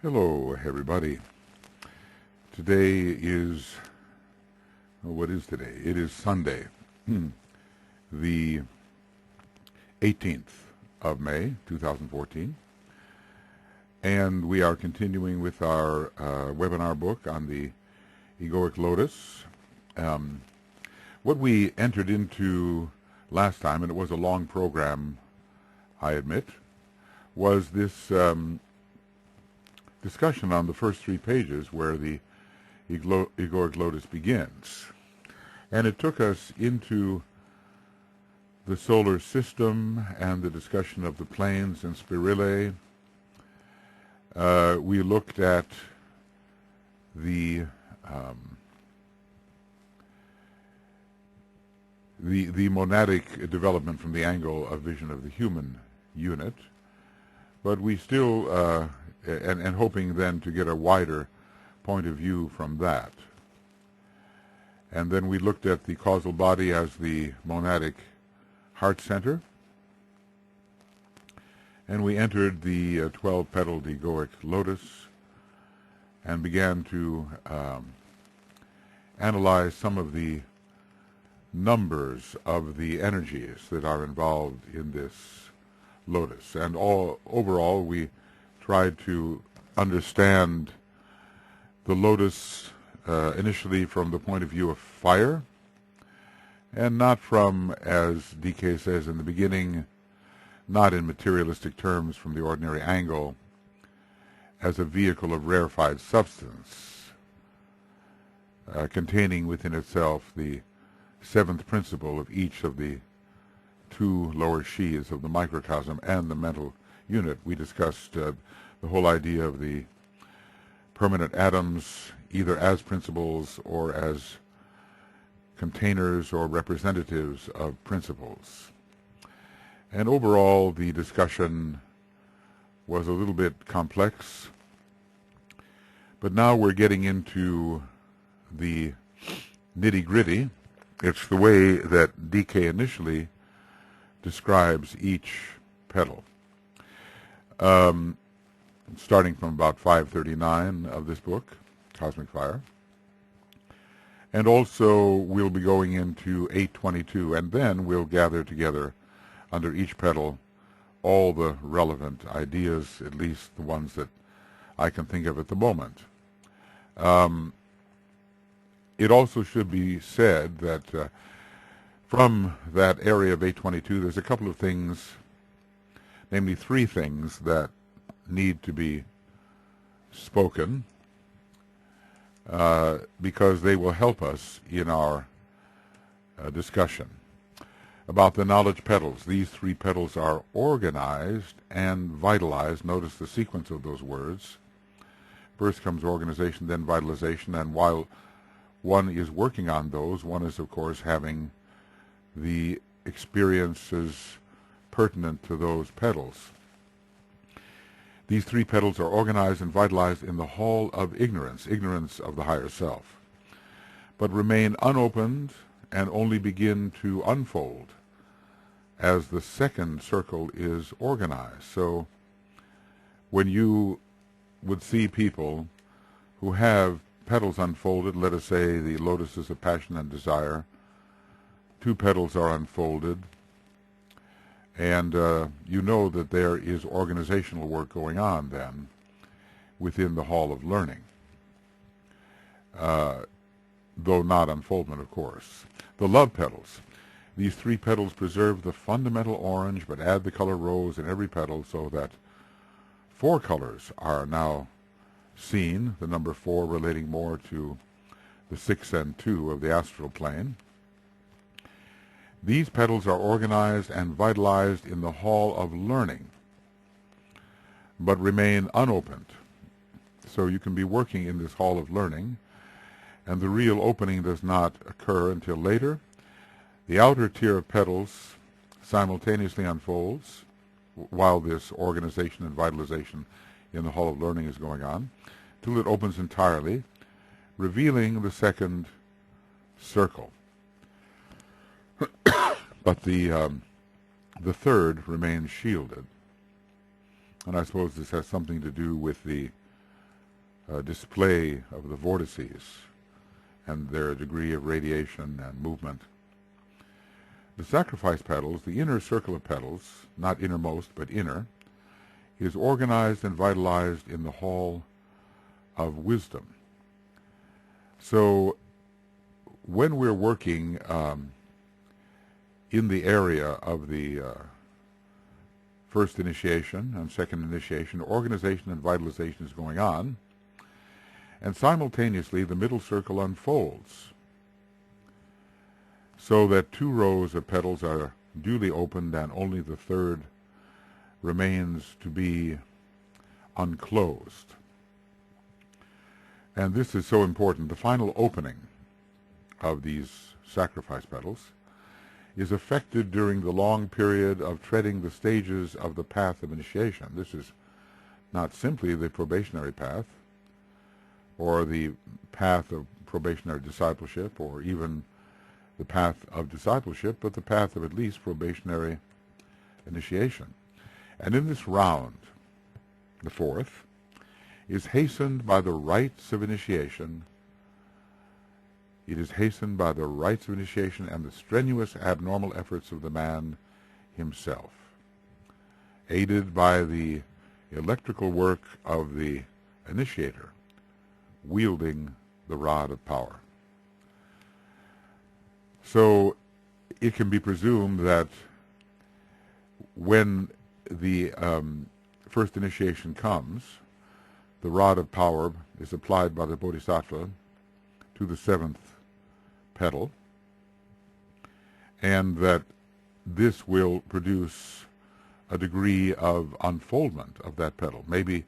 Hello, everybody. Today is, what is today? It is Sunday, the 18th of May, 2014, and we are continuing with our webinar book on the Egoic Lotus. What we entered into last time, and it was a long program, I admit, was this discussion on the first 3 pages where the Egoic Lotus begins. And it took us into the solar system and the discussion of the planes and spirille. We looked at the monadic development from the angle of vision of the human unit, but we still and hoping then to get a wider point of view from that. And then we looked at the causal body as the monadic heart center, and we entered the 12-petaled egoic lotus and began to analyze some of the numbers of the energies that are involved in this lotus. And overall we tried to understand the lotus initially from the point of view of fire, and not from, as DK says in the beginning, not in materialistic terms from the ordinary angle, as a vehicle of rarefied substance, containing within itself the 7th principle of each of the 2 lower sheaths of the microcosm and the mental unit. We discussed the whole idea of the permanent atoms either as principles or as containers or representatives of principles. And overall the discussion was a little bit complex, but now we're getting into the nitty-gritty. It's the way that DK initially describes each petal. Starting from about 539 of this book, Cosmic Fire. And also we'll be going into 822, and then we'll gather together under each petal all the relevant ideas, at least the ones that I can think of at the moment. It also should be said that from that area of 822, there's a couple of things, namely 3 things that need to be spoken because they will help us in our discussion about the knowledge petals. These 3 petals are organized and vitalized. Notice the sequence of those words. First comes organization, then vitalization, and while one is working on those, one is of course having the experiences pertinent to those petals. These 3 petals are organized and vitalized in the hall of ignorance, ignorance of the higher self, but remain unopened and only begin to unfold as the 2nd circle is organized. So when you would see people who have petals unfolded, let us say the lotuses of passion and desire, 2 petals are unfolded, and you know that there is organizational work going on then within the hall of learning, though not unfoldment, of course. The love petals. These 3 petals preserve the fundamental orange, but add the color rose in every petal so that 4 colors are now seen, the number 4 relating more to the 6 and 2 of the astral plane. These petals are organized and vitalized in the hall of learning, but remain unopened. So you can be working in this hall of learning, and the real opening does not occur until later. The outer tier of petals simultaneously unfolds while this organization and vitalization in the hall of learning is going on, till it opens entirely, revealing the 2nd circle. But the 3rd remains shielded. And I suppose this has something to do with the display of the vortices and their degree of radiation and movement. The sacrifice petals, the inner circle of petals, not innermost but inner, is organized and vitalized in the hall of wisdom. So when we're working in the area of the first initiation and second initiation, organization and vitalization is going on, and simultaneously the middle circle unfolds so that 2 rows of petals are duly opened and only the third remains to be unclosed. And this is so important. The final opening of these sacrifice petals is effected during the long period of treading the stages of the path of initiation. This is not simply the probationary path or the path of probationary discipleship or even the path of discipleship, but the path of at least probationary initiation. And in this round, the fourth, is hastened by the rites of initiation. It is hastened by the rites of initiation and the strenuous abnormal efforts of the man himself, aided by the electrical work of the initiator, wielding the rod of power. So it can be presumed that when the first initiation comes, the rod of power is applied by the Bodhisattva to the 7th petal, and that this will produce a degree of unfoldment of that petal. Maybe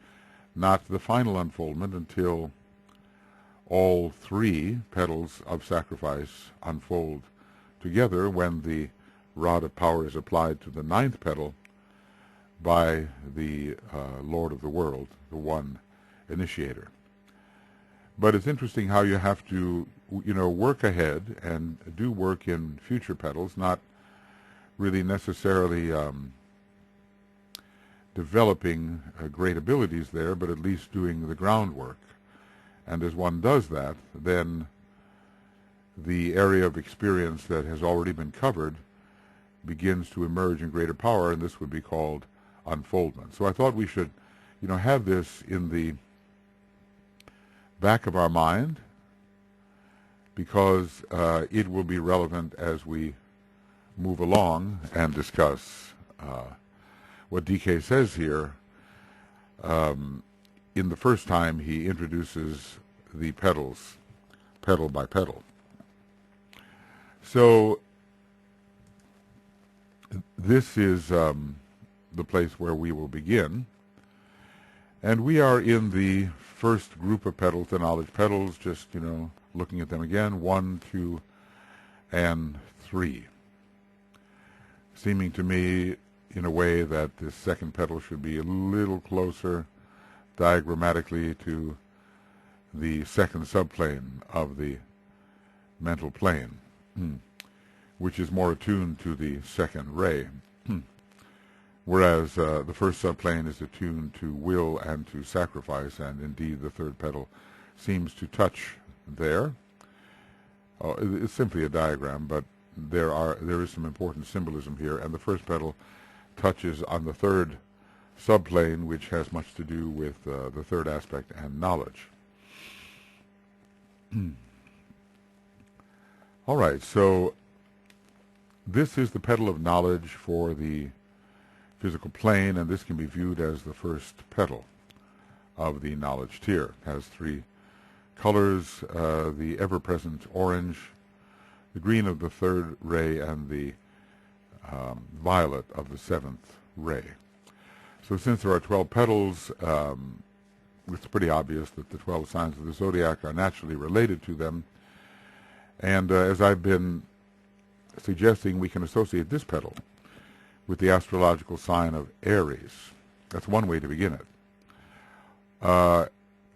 not the final unfoldment until all 3 petals of sacrifice unfold together when the rod of power is applied to the 9th petal by the Lord of the world, the one initiator. But it's interesting how you have to, work ahead and do work in future petals, not really necessarily developing great abilities there, but at least doing the groundwork. And as one does that, then the area of experience that has already been covered begins to emerge in greater power, and this would be called unfoldment. So I thought we should, have this in the back of our mind, because it will be relevant as we move along and discuss what DK says here. In the first time, he introduces the petals, petal by petal. So this is the place where we will begin. And we are in the first group of petals, the knowledge petals, just, looking at them again, 1, 2, and 3. Seeming to me, in a way, that this second petal should be a little closer diagrammatically to the second subplane of the mental plane, which is more attuned to the second ray, whereas the first subplane is attuned to will and to sacrifice, and indeed the third petal seems to touch there. It's simply a diagram, but there is some important symbolism here, and the first petal touches on the third subplane, which has much to do with the third aspect and knowledge. All right, so this is the petal of knowledge for the physical plane, and this can be viewed as the first petal of the knowledge tier. It has 3 colors, the ever-present orange, the green of the third ray, and the violet of the 7th ray. So since there are 12 petals, it's pretty obvious that the 12 signs of the zodiac are naturally related to them. And as I've been suggesting, we can associate this petal with the astrological sign of Aries. That's one way to begin it.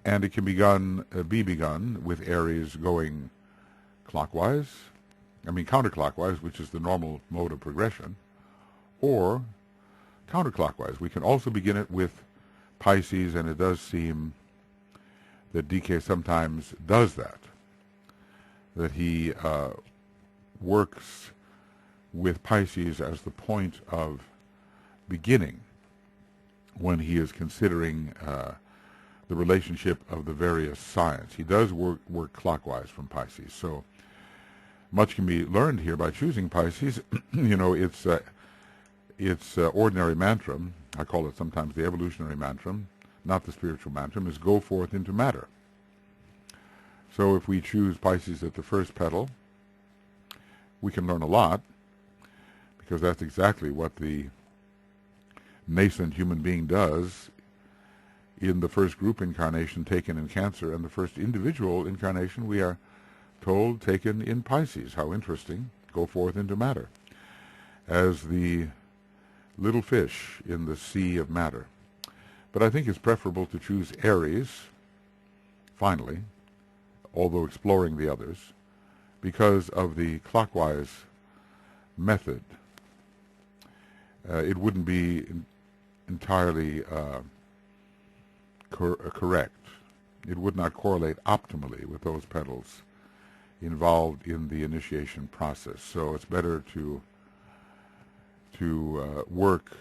And it can be begun with Aries going counterclockwise, which is the normal mode of progression, or counterclockwise. We can also begin it with Pisces, and it does seem that DK sometimes does that he works with Pisces as the point of beginning when he is considering the relationship of the various signs. He does work clockwise from Pisces, so much can be learned here by choosing Pisces. You know, it's ordinary mantram, I call it sometimes the evolutionary mantram, not the spiritual mantram, is go forth into matter. So if we choose Pisces at the first petal, we can learn a lot, because that's exactly what the nascent human being does in the first group incarnation taken in Cancer, and the first individual incarnation, we are told, taken in Pisces. How interesting. Go forth into matter as the little fish in the sea of matter. But I think it's preferable to choose Aries, finally, although exploring the others, because of the clockwise method. It wouldn't be entirely correct. It would not correlate optimally with those petals involved in the initiation process. So it's better to work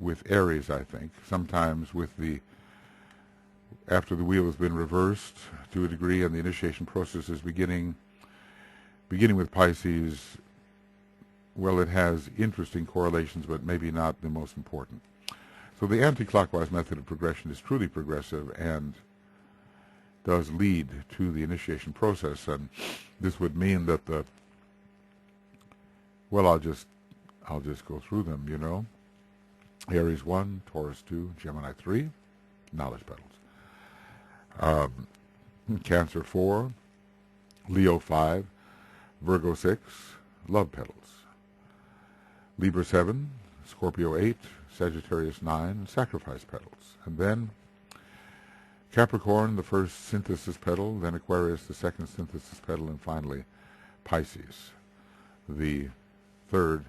with Aries, I think, sometimes with after the wheel has been reversed to a degree and the initiation process is beginning with Pisces. Well, it has interesting correlations, but maybe not the most important. So the anti-clockwise method of progression is truly progressive and does lead to the initiation process, and this would mean that I'll just go through them, you know. Aries 1, Taurus 2, Gemini 3, knowledge petals. Cancer 4, Leo 5, Virgo 6, love petals. Libra 7, Scorpio 8, Sagittarius 9, sacrifice petals. And then Capricorn, the first synthesis petal, then Aquarius, the second synthesis petal, and finally Pisces, the third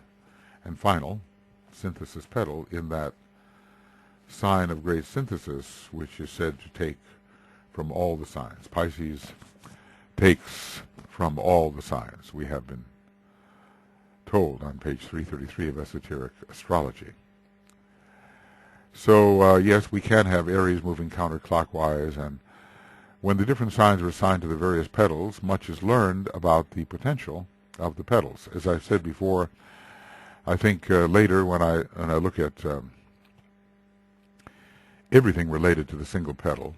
and final synthesis petal in that sign of great synthesis, which is said to take from all the signs. Pisces takes from all the signs, we have been told on page 333 of Esoteric Astrology. So, yes, we can have Aries moving counterclockwise, and when the different signs are assigned to the various petals, much is learned about the potential of the petals. As I said before, I think later when I look at everything related to the single petal,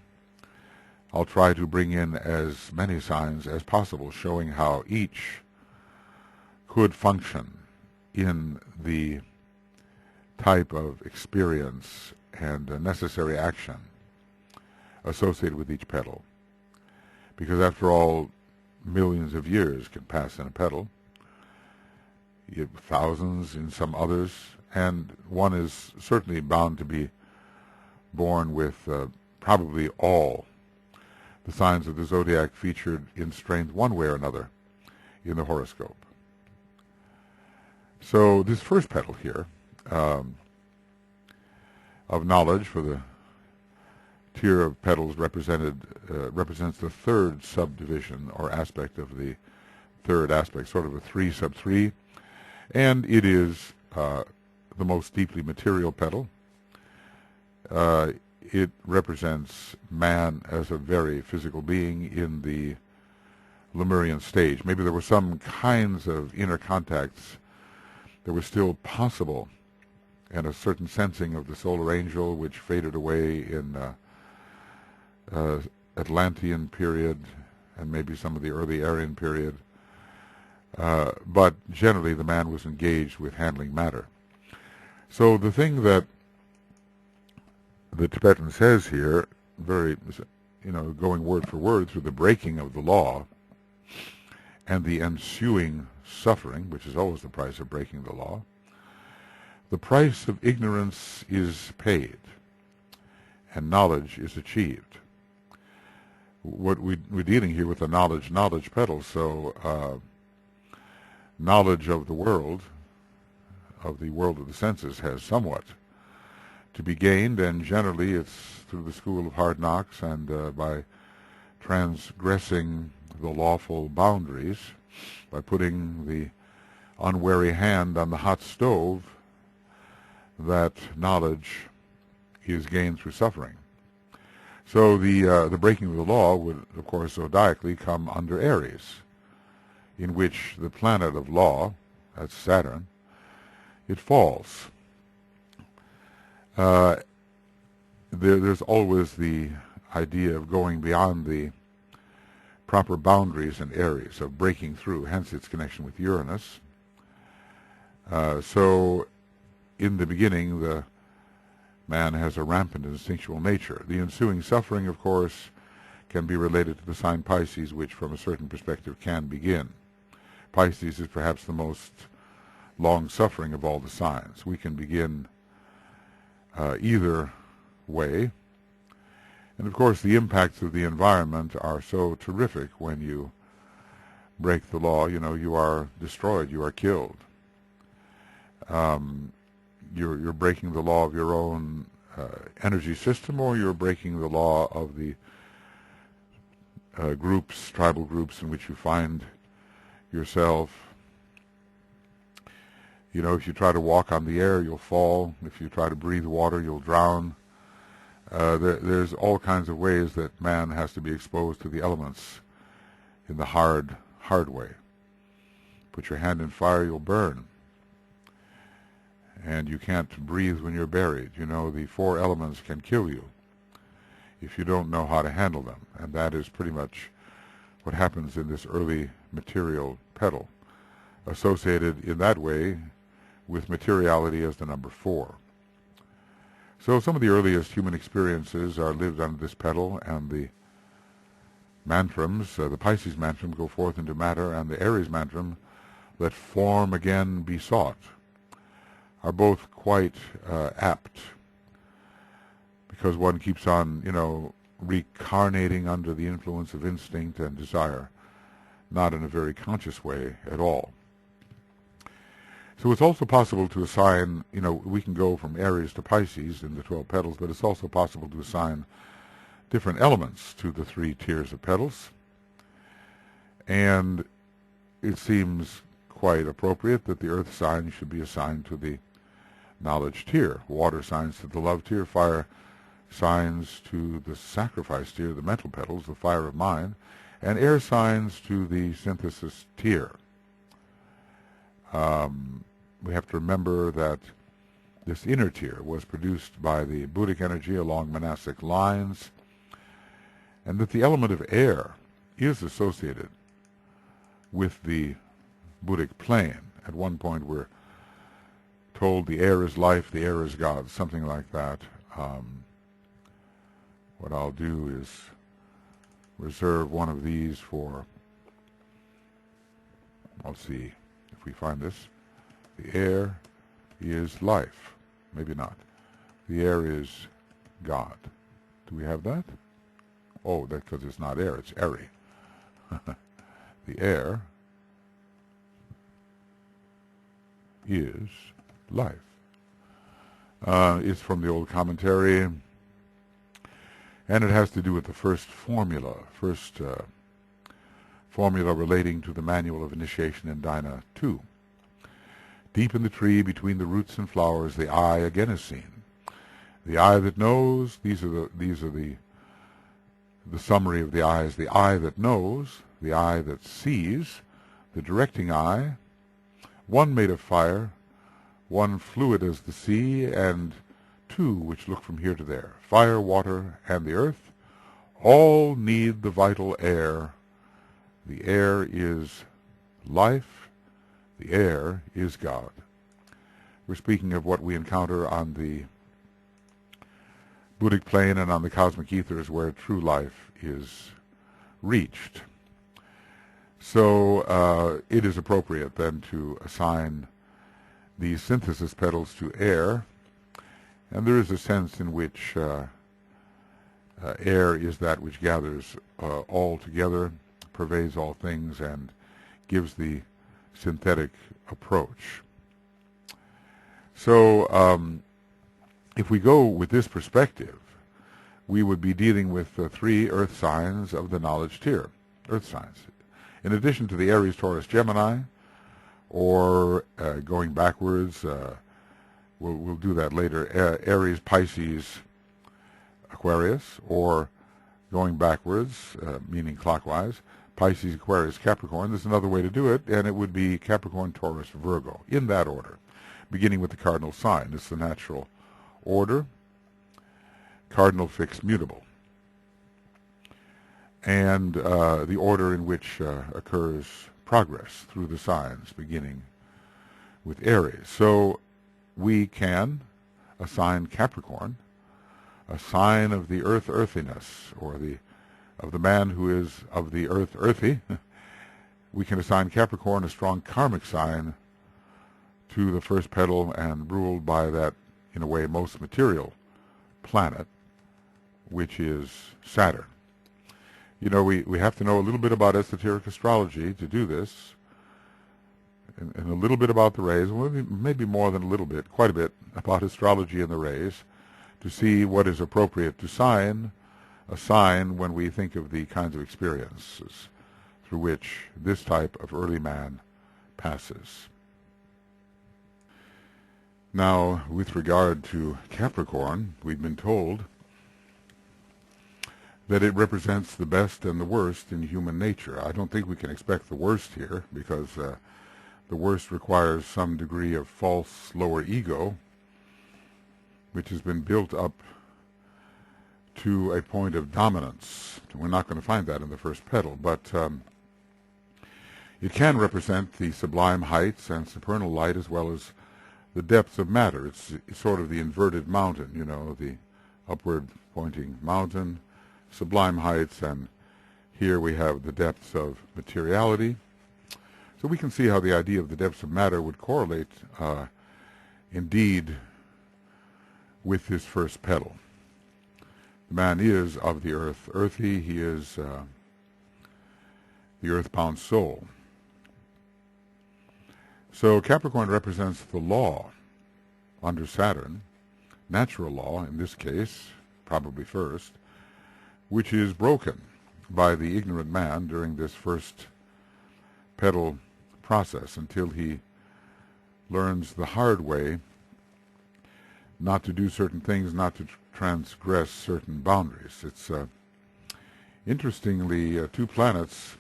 I'll try to bring in as many signs as possible, showing how each could function in the type of experience and necessary action associated with each petal. Because after all, millions of years can pass in a petal, thousands in some others, and one is certainly bound to be born with probably all the signs of the zodiac featured in strength one way or another in the horoscope. So this first petal here of knowledge for the tier of petals represents the third subdivision or aspect of the third aspect, sort of a 3 sub 3, and it is the most deeply material petal. It represents man as a very physical being in the Lemurian stage. Maybe there were some kinds of inner contacts that were still possible, and a certain sensing of the solar angel which faded away in Atlantean period and maybe some of the early Aryan period. But generally the man was engaged with handling matter. So the thing that the Tibetan says here, very, going word for word through the breaking of the law and the ensuing suffering, which is always the price of breaking the law, the price of ignorance is paid and knowledge is achieved. What we're dealing here with the knowledge petal, so knowledge of the world of the senses has somewhat to be gained, and generally it's through the school of hard knocks and by transgressing the lawful boundaries, by putting the unwary hand on the hot stove, that knowledge is gained through suffering. So the breaking of the law would, of course, zodiacally come under Aries, in which the planet of law, that's Saturn, it falls. There's always the idea of going beyond the proper boundaries in Aries, of breaking through, hence its connection with Uranus. So in the beginning, the man has a rampant instinctual nature. The ensuing suffering, of course, can be related to the sign Pisces, which from a certain perspective can begin. Pisces is perhaps the most long-suffering of all the signs. We can begin either way. And of course the impacts of the environment are so terrific. When you break the law, you are destroyed, you are killed. You're breaking the law of your own energy system, or you're breaking the law of the tribal groups in which you find yourself. If you try to walk on the air, you'll fall. If you try to breathe water, you'll drown. There's all kinds of ways that man has to be exposed to the elements in the hard way. Put your hand in fire, you'll burn. And you can't breathe when you're buried. The four elements can kill you if you don't know how to handle them. And that is pretty much what happens in this early material petal, associated in that way with materiality as the number 4. So some of the earliest human experiences are lived under this petal, and the mantrams, the Pisces mantram, go forth into matter, and the Aries mantram, let form again be sought, are both quite apt, because one keeps on, recarnating under the influence of instinct and desire, not in a very conscious way at all. So it's also possible to assign, we can go from Aries to Pisces in the 12 petals, but it's also possible to assign different elements to the 3 tiers of petals. And it seems quite appropriate that the earth sign should be assigned to the knowledge tier, water signs to the love tier, fire signs to the sacrifice tier, the mental petals, the fire of mind, and air signs to the synthesis tier. We have to remember that this inner tier was produced by the Buddhic energy along monastic lines, and that the element of air is associated with the Buddhic plane. At one point we're told the air is life, the air is God, something like that. What I'll do is reserve one of these for, I'll see if we find this. The air is life. Maybe not. The air is God. Do we have that? Oh, that's because it's not air, it's airy. The air is life. It's from the old commentary, and it has to do with the first formula relating to the Manual of Initiation in Dina 2. Deep in the tree, between the roots and flowers, the eye again is seen. The eye that knows, these are the summary of the eyes. The eye that knows, the eye that sees, the directing eye, one made of fire, one fluid as the sea, and 2 which look from here to there. Fire, water, and the earth, all need the vital air. The air is life. The air is God. We're speaking of what we encounter on the Buddhic plane and on the cosmic ethers, where true life is reached. So it is appropriate then to assign these synthesis petals to air, and there is a sense in which air is that which gathers all together, pervades all things, and gives the synthetic approach. So if we go with this perspective, we would be dealing with three earth signs of the knowledge tier, earth signs. In addition to the Aries, Taurus, Gemini, or going backwards, we'll do that later, Aries, Pisces, Aquarius, or going backwards, meaning clockwise, Pisces, Aquarius, Capricorn. There's another way to do it, and it would be Capricorn, Taurus, Virgo, in that order, beginning with the cardinal sign. It's the natural order, cardinal, fixed, mutable, and the order in which occurs progress through the signs, beginning with Aries. So we can assign Capricorn a sign of the earth earthiness, or of the man who is of the earth earthy. We can assign Capricorn a strong karmic sign to the first petal, and ruled by that, in a way, most material planet, which is Saturn. You know, we have to know a little bit about esoteric astrology to do this, and a little bit about the rays, maybe more than a little bit, quite a bit about astrology and the rays, to see what is appropriate to assign when we think of the kinds of experiences through which this type of early man passes. Now, with regard to Capricorn, we've been told that it represents the best and the worst in human nature. I don't think we can expect the worst here, because the worst requires some degree of false lower ego, which has been built up to a point of dominance. We're not going to find that in the first petal, but it can represent the sublime heights and supernal light, as well as the depths of matter. It's sort of the inverted mountain, you know, the upward pointing mountain, sublime heights, and here we have the depths of materiality. So we can see how the idea of the depths of matter would correlate indeed with this first petal. The man is of the earth earthy. He is the earthbound soul. So Capricorn represents the law under Saturn, natural law in this case, probably first, which is broken by the ignorant man during this first petal process, until he learns the hard way not to do certain things, not to transgress certain boundaries. It's interestingly, two planets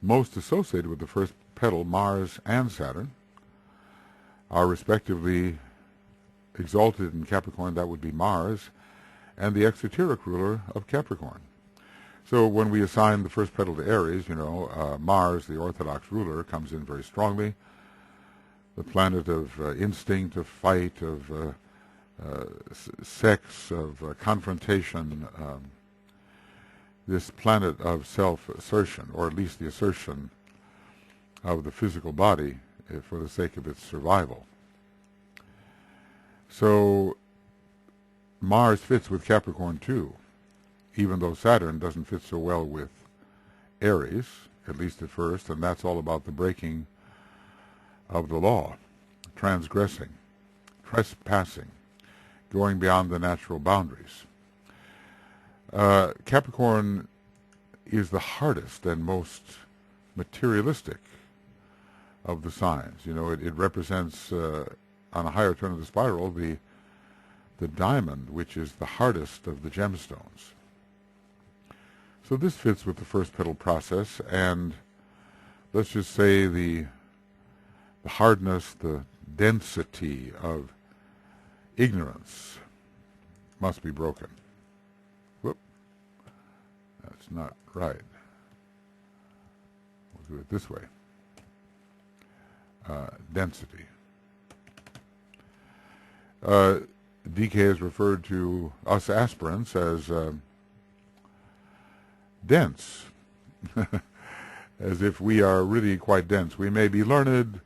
most associated with the first petal, Mars and Saturn, are respectively exalted in Capricorn. That would be Mars, and the exoteric ruler of Capricorn. So when we assign the first petal to Aries, you know, Mars, the orthodox ruler, comes in very strongly. The planet of instinct, of fight, of sex, of confrontation, this planet of self-assertion, or at least the assertion of the physical body for the sake of its survival. So Mars fits with Capricorn too, even though Saturn doesn't fit so well with Aries, at least at first, and that's all about the breaking of the law, transgressing, trespassing, going beyond the natural boundaries. Capricorn is the hardest and most materialistic of the signs. You know, it represents, on a higher turn of the spiral, the diamond, which is the hardest of the gemstones. So this fits with the first petal process, and let's just say the hardness, the density of ignorance must be broken. Whoop. That's not right. We'll do it this way. Density. DK has referred to us aspirants as dense, as if we are really quite dense. We may be learned,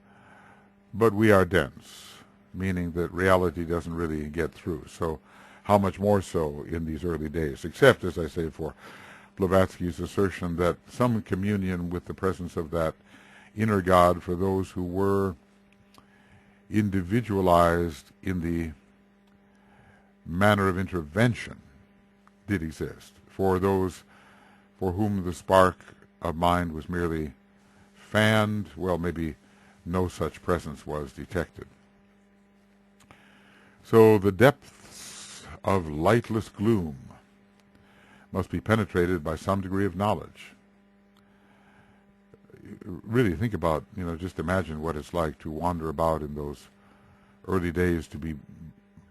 but we are dense, meaning that reality doesn't really get through. So how much more so in these early days, except, as I say, for Blavatsky's assertion that some communion with the presence of that inner God for those who were individualized in the manner of intervention did exist for those for whom the spark of mind was merely fanned. Well, maybe no such presence was detected. So the depths of lightless gloom must be penetrated by some degree of knowledge. Really think about, just imagine what it's like to wander about in those early days, to be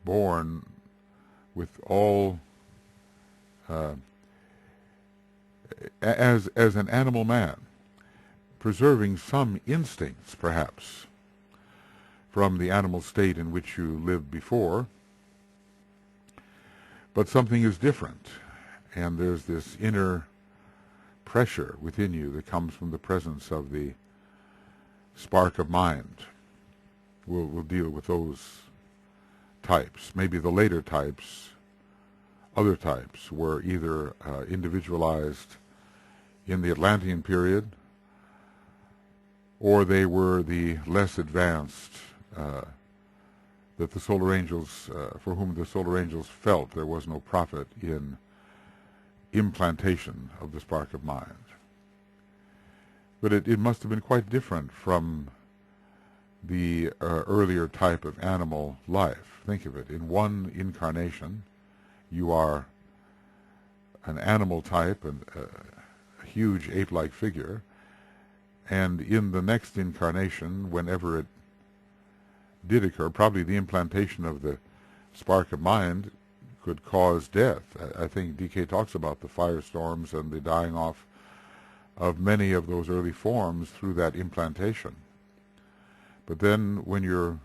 born with all, as an animal man, preserving some instincts, perhaps, from the animal state in which you lived before, but something is different, and there's this inner pressure within you that comes from the presence of the spark of mind. We'll deal with those types. Maybe the later types, other types, were either individualized in the Atlantean period, or they were the less advanced, that the solar angels, for whom the solar angels felt there was no profit in implantation of the spark of mind. But it must have been quite different from the earlier type of animal life. Think of it. In one incarnation, you are an animal type, and a huge ape-like figure, and in the next incarnation, whenever it did occur, probably the implantation of the spark of mind could cause death. I think DK talks about the firestorms and the dying off of many of those early forms through that implantation. But then when you're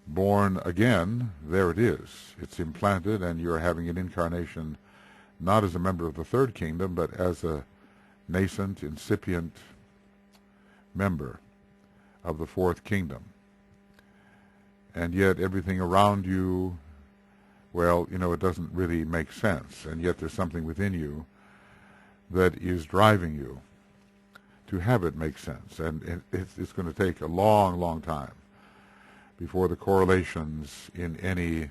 born again, there it is. It's implanted, and you're having an incarnation not as a member of the third kingdom, but as a nascent, incipient member of the fourth kingdom. And yet everything around you, well, it doesn't really make sense, and yet there's something within you that is driving you to have it make sense. And it's going to take a long, long time before the correlations in any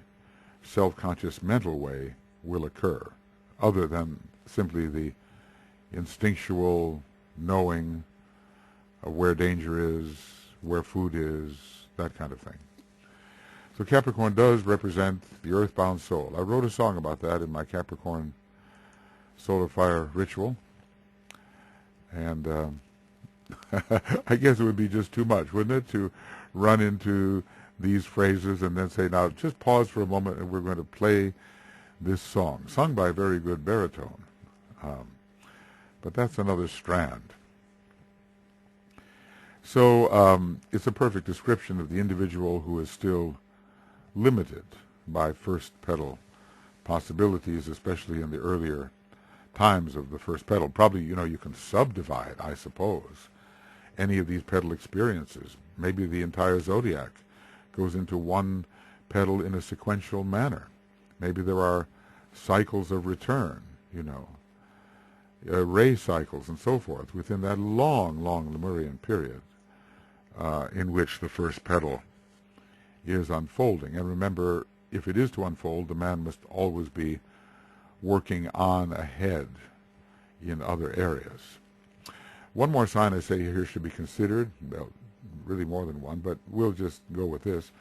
self-conscious mental way will occur, other than simply the instinctual knowing of where danger is, where food is, that kind of thing. So Capricorn does represent the earthbound soul. I wrote a song about that in my Capricorn Solar Fire ritual, and I guess it would be just too much, wouldn't it, to run into these phrases and then say, now just pause for a moment and we're going to play this song, sung by a very good baritone. But that's another strand. So it's a perfect description of the individual who is still limited by first petal possibilities, especially in the earlier times of the first petal. Probably, you can subdivide, I suppose, any of these petal experiences. Maybe the entire zodiac goes into one petal in a sequential manner. Maybe there are cycles of return, ray cycles and so forth within that long, long Lemurian period in which the first petal is unfolding. And remember, if it is to unfold, the man must always be working on ahead in other areas. One more sign I say here should be considered, well, really more than one, but we'll just go with this.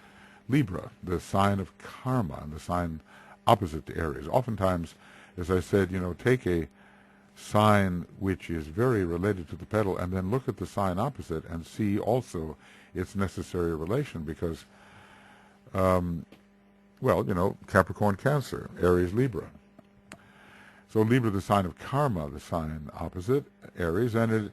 Libra, the sign of karma, and the sign opposite to Aries. Oftentimes, as I said, take a sign which is very related to the petal and then look at the sign opposite and see also its necessary relation, because Capricorn, Cancer, Aries, Libra. So Libra, the sign of karma, the sign opposite Aries, and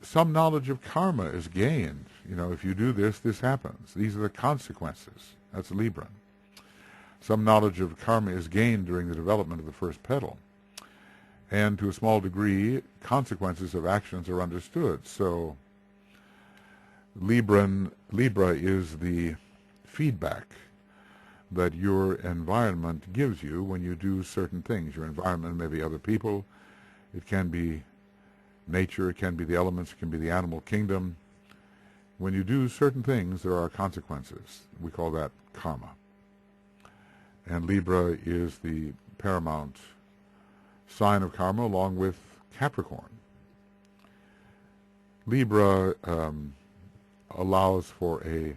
some knowledge of karma is gained. If you do this, this happens. These are the consequences. That's Libra. Some knowledge of karma is gained during the development of the first petal. And to a small degree, consequences of actions are understood. So Libra is the feedback that your environment gives you when you do certain things. Your environment may be other people. It can be nature. It can be the elements. It can be the animal kingdom. when you do certain things, there are consequences. We call that karma. And Libra is the paramount sign of karma, along with Capricorn. Libra allows for a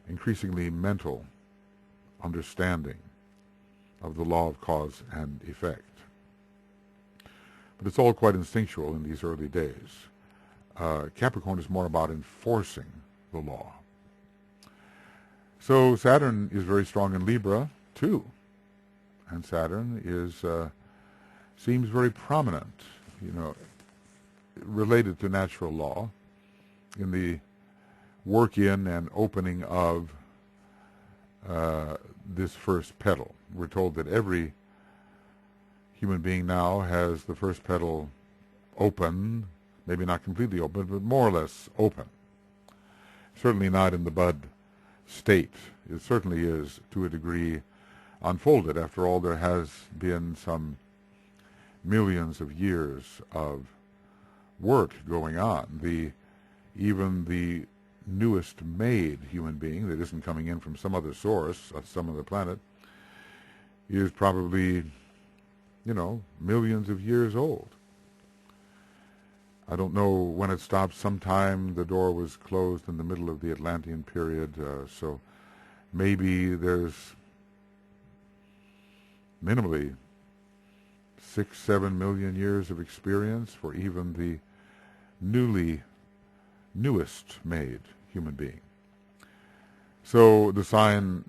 increasingly mental understanding of the law of cause and effect. But it's all quite instinctual in these early days. Capricorn is more about enforcing the law. So Saturn is very strong in Libra, too. And Saturn seems very prominent, related to natural law in the work in and opening of this first petal. We're told that every human being now has the first petal open, maybe not completely open, but more or less open. Certainly not in the bud state. It certainly is, to a degree, unfolded. After all, there has been some millions of years of work going on. Even the newest made human being that isn't coming in from some other source, some other planet, is probably, millions of years old. I don't know when it stopped. Sometime the door was closed in the middle of the Atlantean period, so maybe there's minimally 6-7 million years of experience for even the newest made human being. So the sign,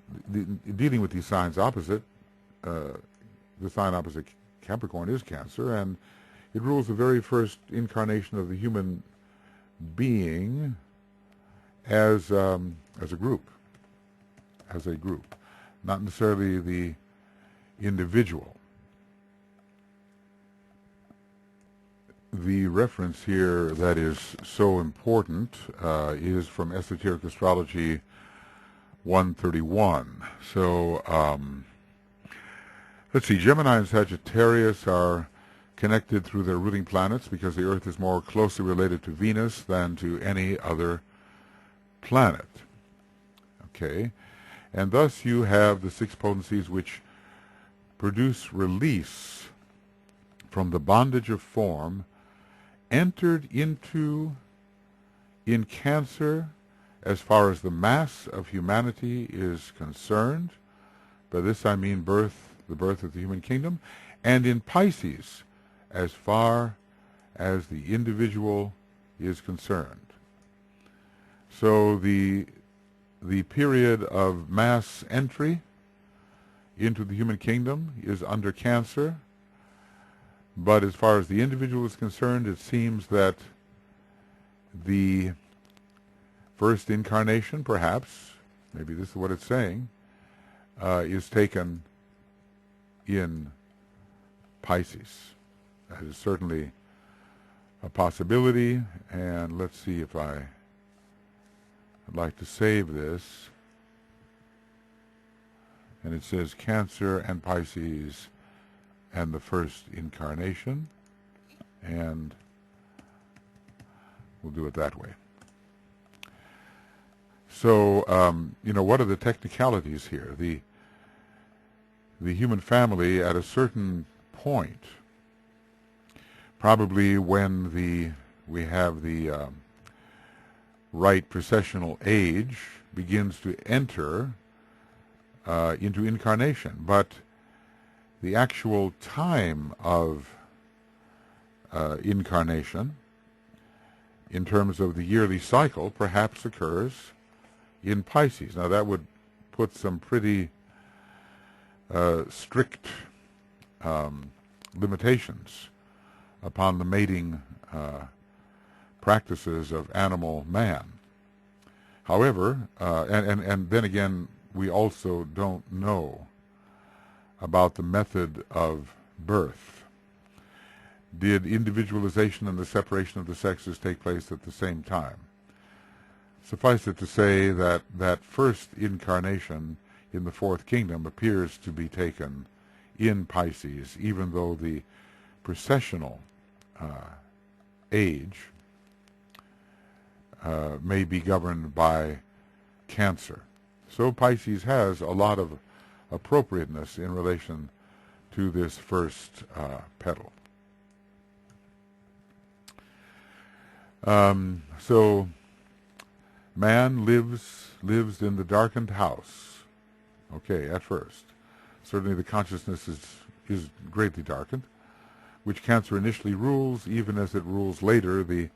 dealing with these signs opposite, the sign opposite Capricorn is Cancer, and it rules the very first incarnation of the human being as a group, not necessarily the individual. The reference here that is so important is from Esoteric Astrology 131. So let's see, Gemini and Sagittarius are connected through their ruling planets because the Earth is more closely related to Venus than to any other planet. Okay, and thus you have the six potencies which produce release from the bondage of form entered into in Cancer as far as the mass of humanity is concerned. By this I mean the birth of the human kingdom, and in Pisces as far as the individual is concerned. So the period of mass entry into the human kingdom is under Cancer, but as far as the individual is concerned, it seems that the first incarnation, perhaps, maybe this is what it's saying, is taken in Pisces. That is certainly a possibility, and let's see if I'd like to save this. And it says Cancer and Pisces and the first incarnation, and we'll do it that way. So, what are the technicalities here? The human family at a certain point, probably when we have the right precessional age, begins to enter into incarnation, but the actual time of incarnation, in terms of the yearly cycle, perhaps occurs in Pisces. Now that would put some pretty strict limitations upon the mating practices of animal man. However, and then again, we also don't know about the method of birth. Did individualization and the separation of the sexes take place at the same time? Suffice it to say that that first incarnation in the fourth kingdom appears to be taken in Pisces, even though the precessional age may be governed by Cancer. So Pisces has a lot of appropriateness in relation to this first petal. So man lives in the darkened house. Okay, at first. Certainly the consciousness is greatly darkened, which Cancer initially rules, even as it rules later the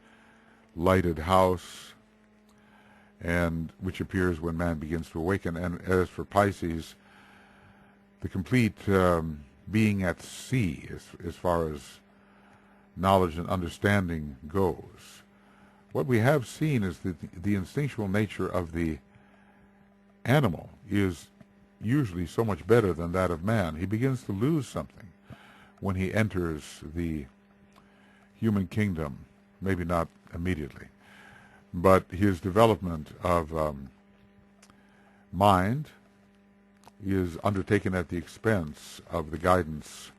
lighted house, and which appears when man begins to awaken. And as for Pisces, the complete being at sea as far as knowledge and understanding goes. What we have seen is that the instinctual nature of the animal is usually so much better than that of man. He begins to lose something when he enters the human kingdom, maybe not immediately, but his development of mind is undertaken at the expense of the guidance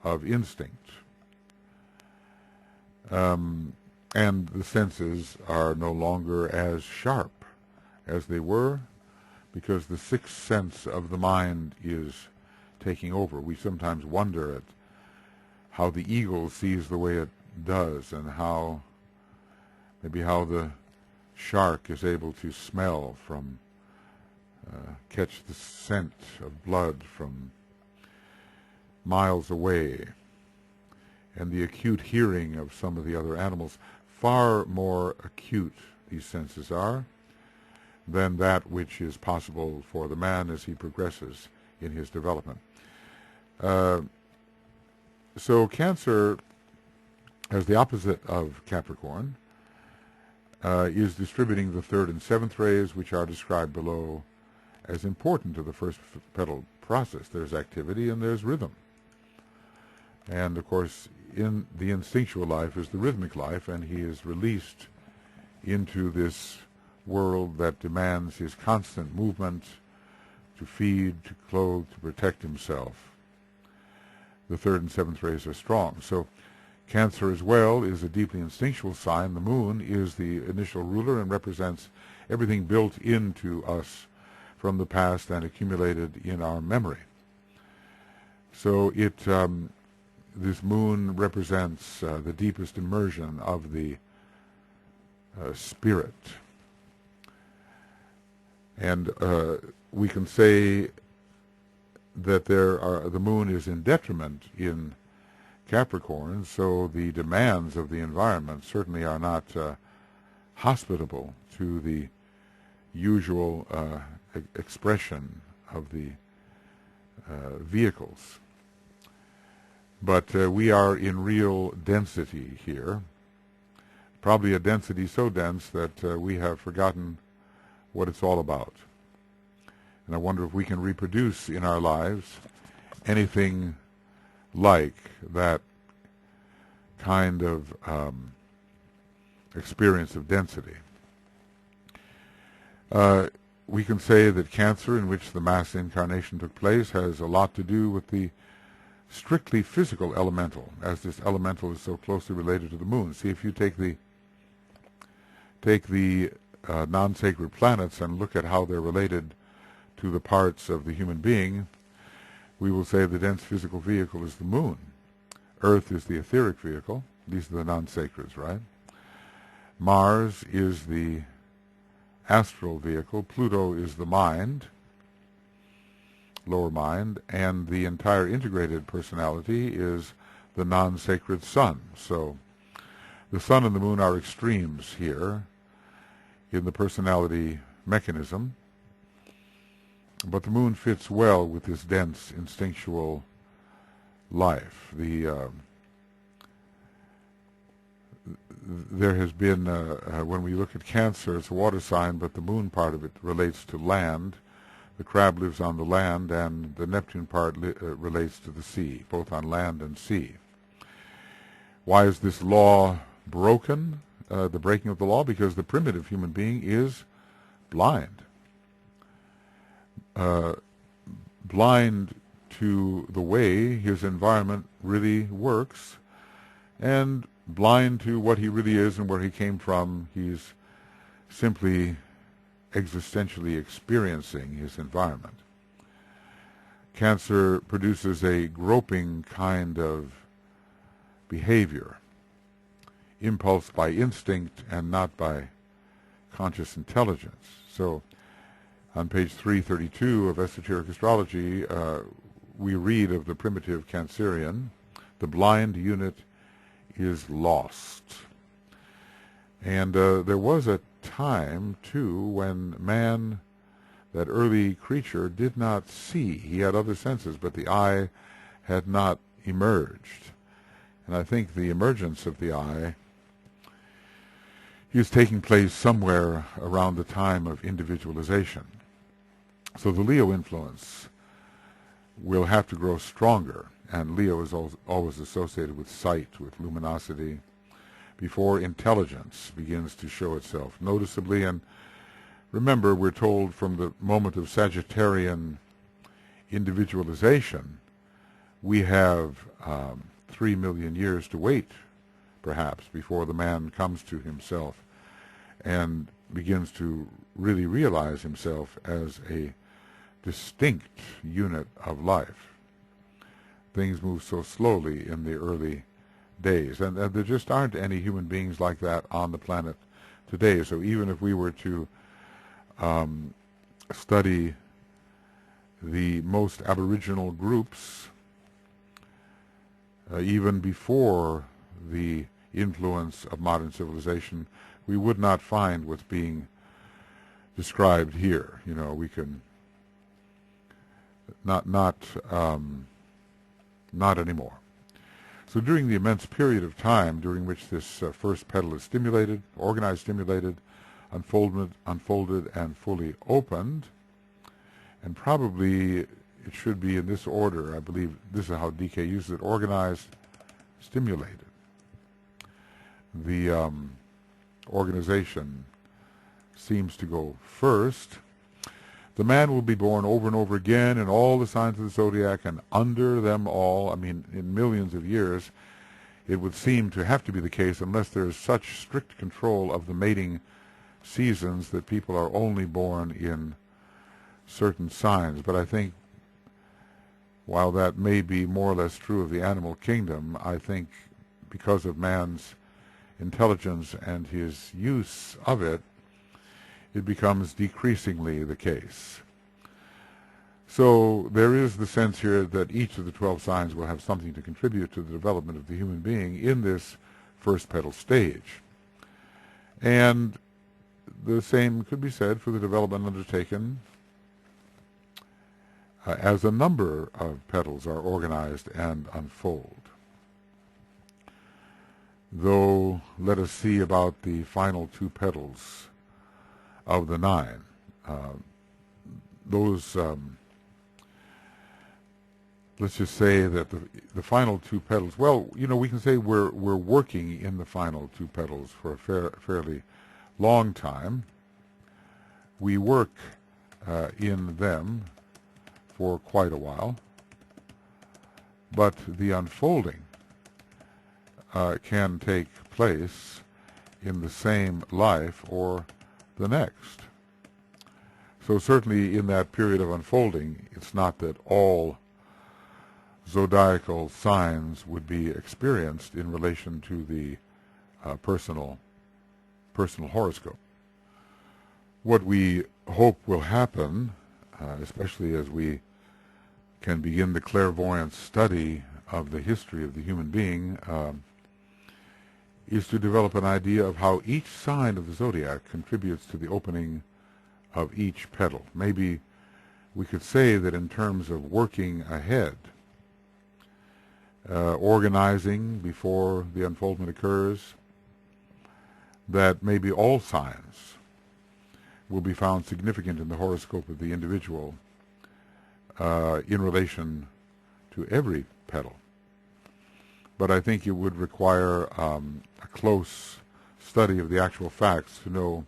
of instinct. And the senses are no longer as sharp as they were, because the sixth sense of the mind is taking over. We sometimes wonder at how the eagle sees the way it does, and how the shark is able to smell from, catch the scent of blood from miles away, and the acute hearing of some of the other animals. Far more acute these senses are than that which is possible for the man as he progresses in his development. So Cancer, as the opposite of Capricorn, is distributing the third and seventh rays, which are described below as important to the first petal process. There's activity and there's rhythm. And of course, in the instinctual life is the rhythmic life, and he is released into this world that demands his constant movement to feed, to clothe, to protect himself. The third and seventh rays are strong. So Cancer as well is a deeply instinctual sign. The moon is the initial ruler and represents everything built into us from the past and accumulated in our memory. So this moon represents the deepest immersion of the spirit. And we can say that the moon is in detriment in Capricorn, so the demands of the environment certainly are not hospitable to the usual expression of the vehicles. But we are in real density here, probably a density so dense that we have forgotten what it's all about. And I wonder if we can reproduce in our lives anything like that kind of experience of density. We can say that Cancer, in which the mass incarnation took place, has a lot to do with the strictly physical elemental, as this elemental is so closely related to the moon. See, if you take the non-sacred planets and look at how they're related to the parts of the human being, we will say the dense physical vehicle is the moon. Earth is the etheric vehicle. These are the non-sacreds, right? Mars is the astral vehicle. Pluto is the mind, lower mind, and the entire integrated personality is the non-sacred sun. So the sun and the moon are extremes here in the personality mechanism, but the moon fits well with this dense instinctual life. There has been, when we look at Cancer, it's a water sign, but the moon part of it relates to land. The crab lives on the land, and the Neptune part relates to the sea, both on land and sea. Why is this law broken, the breaking of the law? Because the primitive human being is blind. Blind to the way his environment really works, and blind to what he really is and where he came from. He's simply existentially experiencing his environment. Cancer produces a groping kind of behavior, impulsed by instinct and not by conscious intelligence. So on page 332 of Esoteric Astrology, we read of the primitive Cancerian, the blind unit is lost. And there was a time, too, when man, that early creature, did not see. He had other senses, but the eye had not emerged. And I think the emergence of the eye is taking place somewhere around the time of individualization. So the Leo influence will have to grow stronger, and Leo is always associated with sight, with luminosity, before intelligence begins to show itself noticeably. And remember, we're told from the moment of Sagittarian individualization, we have 3 million years to wait, perhaps, before the man comes to himself and begins to really realize himself as a distinct unit of life. Things move so slowly in the early days, and there just aren't any human beings like that on the planet today. So even if we were to study the most aboriginal groups, even before the influence of modern civilization, we would not find what's being described here. You know, we can not anymore. So during the immense period of time during which this first petal is stimulated, organized, stimulated, unfolded, and fully opened, and probably it should be in this order. I believe this is how DK uses it: organized, stimulated. The organization seems to go first. The man will be born over and over again in all the signs of the zodiac, and under them all, I mean, in millions of years, it would seem to have to be the case, unless there is such strict control of the mating seasons that people are only born in certain signs. But I think, while that may be more or less true of the animal kingdom, I think because of man's intelligence and his use of it, it becomes decreasingly the case. So there is the sense here that each of the 12 signs will have something to contribute to the development of the human being in this first petal stage. And the same could be said for the development undertaken as a number of petals are organized and unfold. Though, let us see about the final 2 petals of the 9. Let's just say that the final 2 petals, well, you know, we can say we're working in the final 2 petals for a fairly long time. We work in them for quite a while, but the unfolding can take place in the same life or the next. So certainly in that period of unfolding, it's not that all zodiacal signs would be experienced in relation to the personal horoscope. What we hope will happen, especially as we can begin the clairvoyant study of the history of the human being, is to develop an idea of how each sign of the zodiac contributes to the opening of each petal. Maybe we could say that in terms of working ahead, organizing before the unfoldment occurs, that maybe all signs will be found significant in the horoscope of the individual in relation to every petal. But I think it would require a close study of the actual facts to know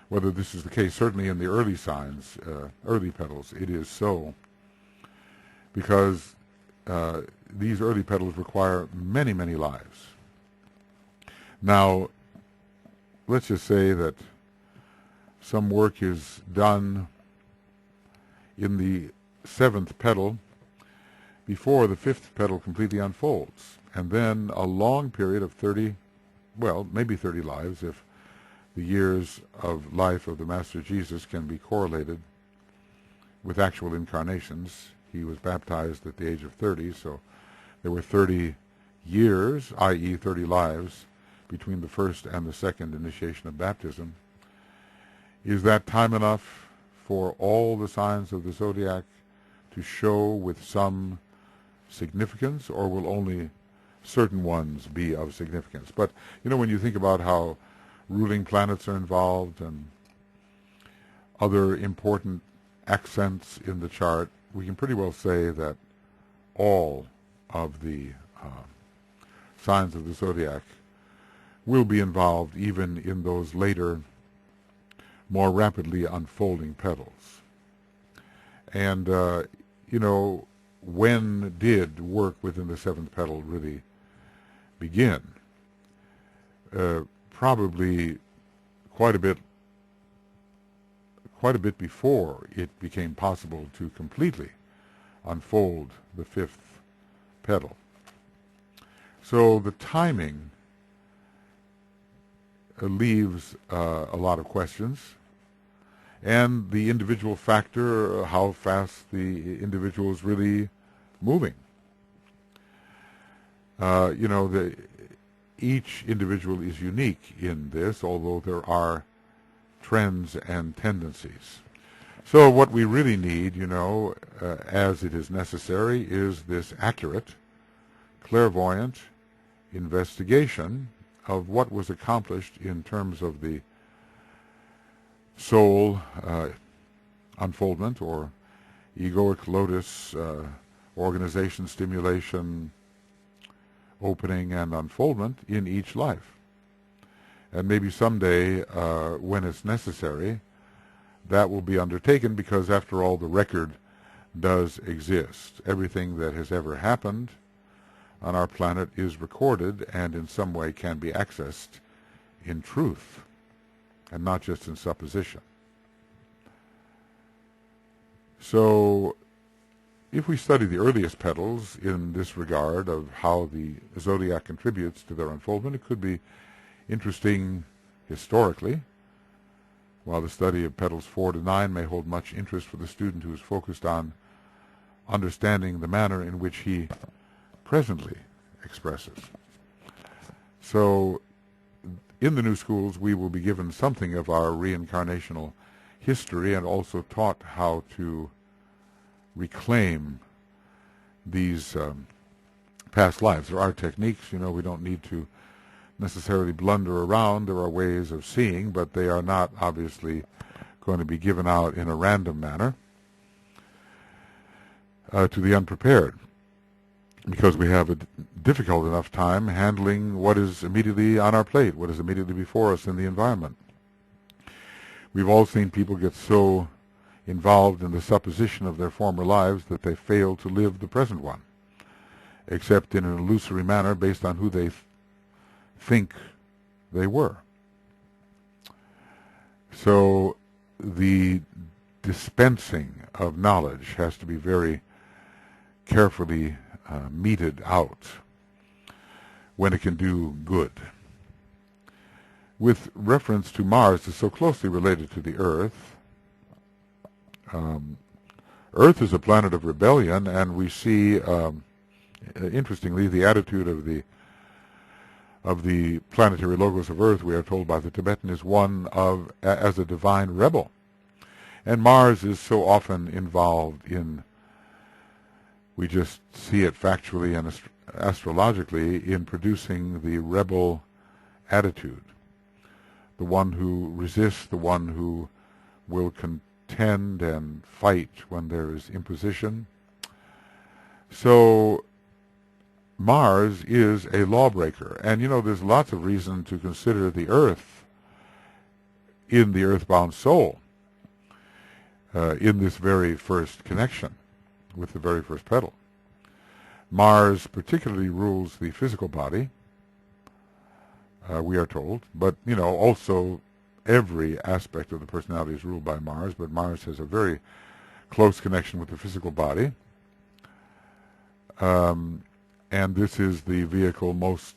whether this is the case. Certainly in the early signs, early petals, it is so, because these early petals require many, many lives. Now, let's just say that some work is done in the 7th petal before the 5th petal completely unfolds. And then a long period of 30, well, maybe 30 lives, if the years of life of the Master Jesus can be correlated with actual incarnations. He was baptized at the age of 30, so there were 30 years, i.e. 30 lives, between the first and the second initiation of baptism. Is that time enough for all the signs of the zodiac to show with some significance, or will only certain ones be of significance? But, when you think about how ruling planets are involved and other important accents in the chart, we can pretty well say that all of the signs of the zodiac will be involved even in those later, more rapidly unfolding petals. And, when did work within the 7th petal really begin? Probably quite a bit before it became possible to completely unfold the 5th petal. So the timing leaves a lot of questions, and the individual factor, how fast the individual is really moving. Each individual is unique in this, although there are trends and tendencies. So what we really need, as it is necessary, is this accurate, clairvoyant investigation of what was accomplished in terms of the soul unfoldment, or egoic Lotus organization, stimulation, opening, and unfoldment in each life. And maybe someday, when it's necessary, that will be undertaken, because after all, the record does exist. Everything that has ever happened on our planet is recorded and in some way can be accessed in truth and not just in supposition. So if we study the earliest petals in this regard of how the zodiac contributes to their unfoldment, it could be interesting historically, while the study of petals 4 to 9 may hold much interest for the student who is focused on understanding the manner in which he presently expresses. So in the new schools we will be given something of our reincarnational history and also taught how to reclaim these past lives. There are techniques, we don't need to necessarily blunder around. There are ways of seeing, but they are not obviously going to be given out in a random manner to the unprepared, because we have a difficult enough time handling what is immediately on our plate, what is immediately before us in the environment. We've all seen people get so involved in the supposition of their former lives that they fail to live the present one, except in an illusory manner based on who they think they were. So the dispensing of knowledge has to be very carefully meted out when it can do good. With reference to Mars, is so closely related to the Earth. Earth is a planet of rebellion, and we see, interestingly, the attitude of the planetary logos of Earth, we are told by the Tibetan, is one of as a divine rebel. And Mars is so often involved in, we just see it factually and astrologically, in producing the rebel attitude. The one who resists, the one who will contend and fight when there is imposition. So Mars is a lawbreaker. And there's lots of reason to consider the Earth in the earthbound soul in this very first connection with the very first petal. Mars particularly rules the physical body, we are told, but also every aspect of the personality is ruled by Mars, but Mars has a very close connection with the physical body. And this is the vehicle most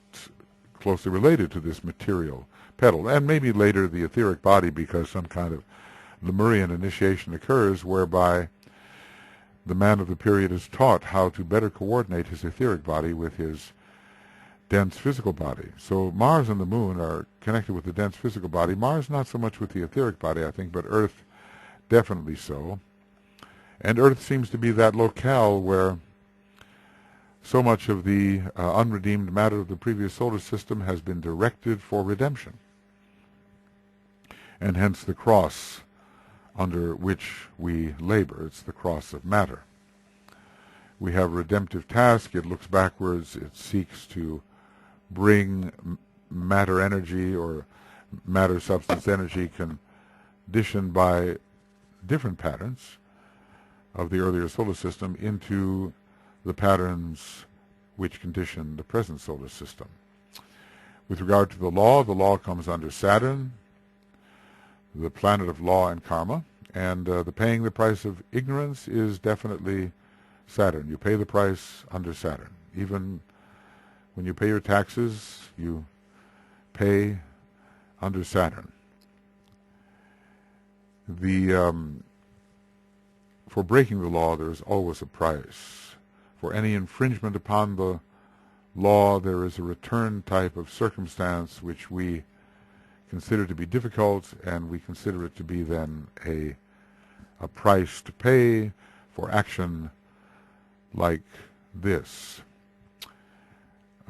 closely related to this material petal, and maybe later the etheric body, because some kind of Lemurian initiation occurs whereby the man of the period is taught how to better coordinate his etheric body with his dense physical body. So Mars and the Moon are connected with the dense physical body. Mars not so much with the etheric body, I think, but Earth definitely so. And Earth seems to be that locale where so much of the unredeemed matter of the previous solar system has been directed for redemption. And hence the cross under which we labor. It's the cross of matter. We have a redemptive task. It looks backwards. It seeks to bring matter energy or matter substance energy conditioned by different patterns of the earlier solar system into the patterns which condition the present solar system. With regard to the law comes under Saturn, the planet of law and karma, and the paying the price of ignorance is definitely Saturn. You pay the price under Saturn. Even when you pay your taxes, you pay under Saturn. For breaking the law, there is always a price. For any infringement upon the law, there is a return type of circumstance which we consider to be difficult, and we consider it to be then a price to pay for action like this.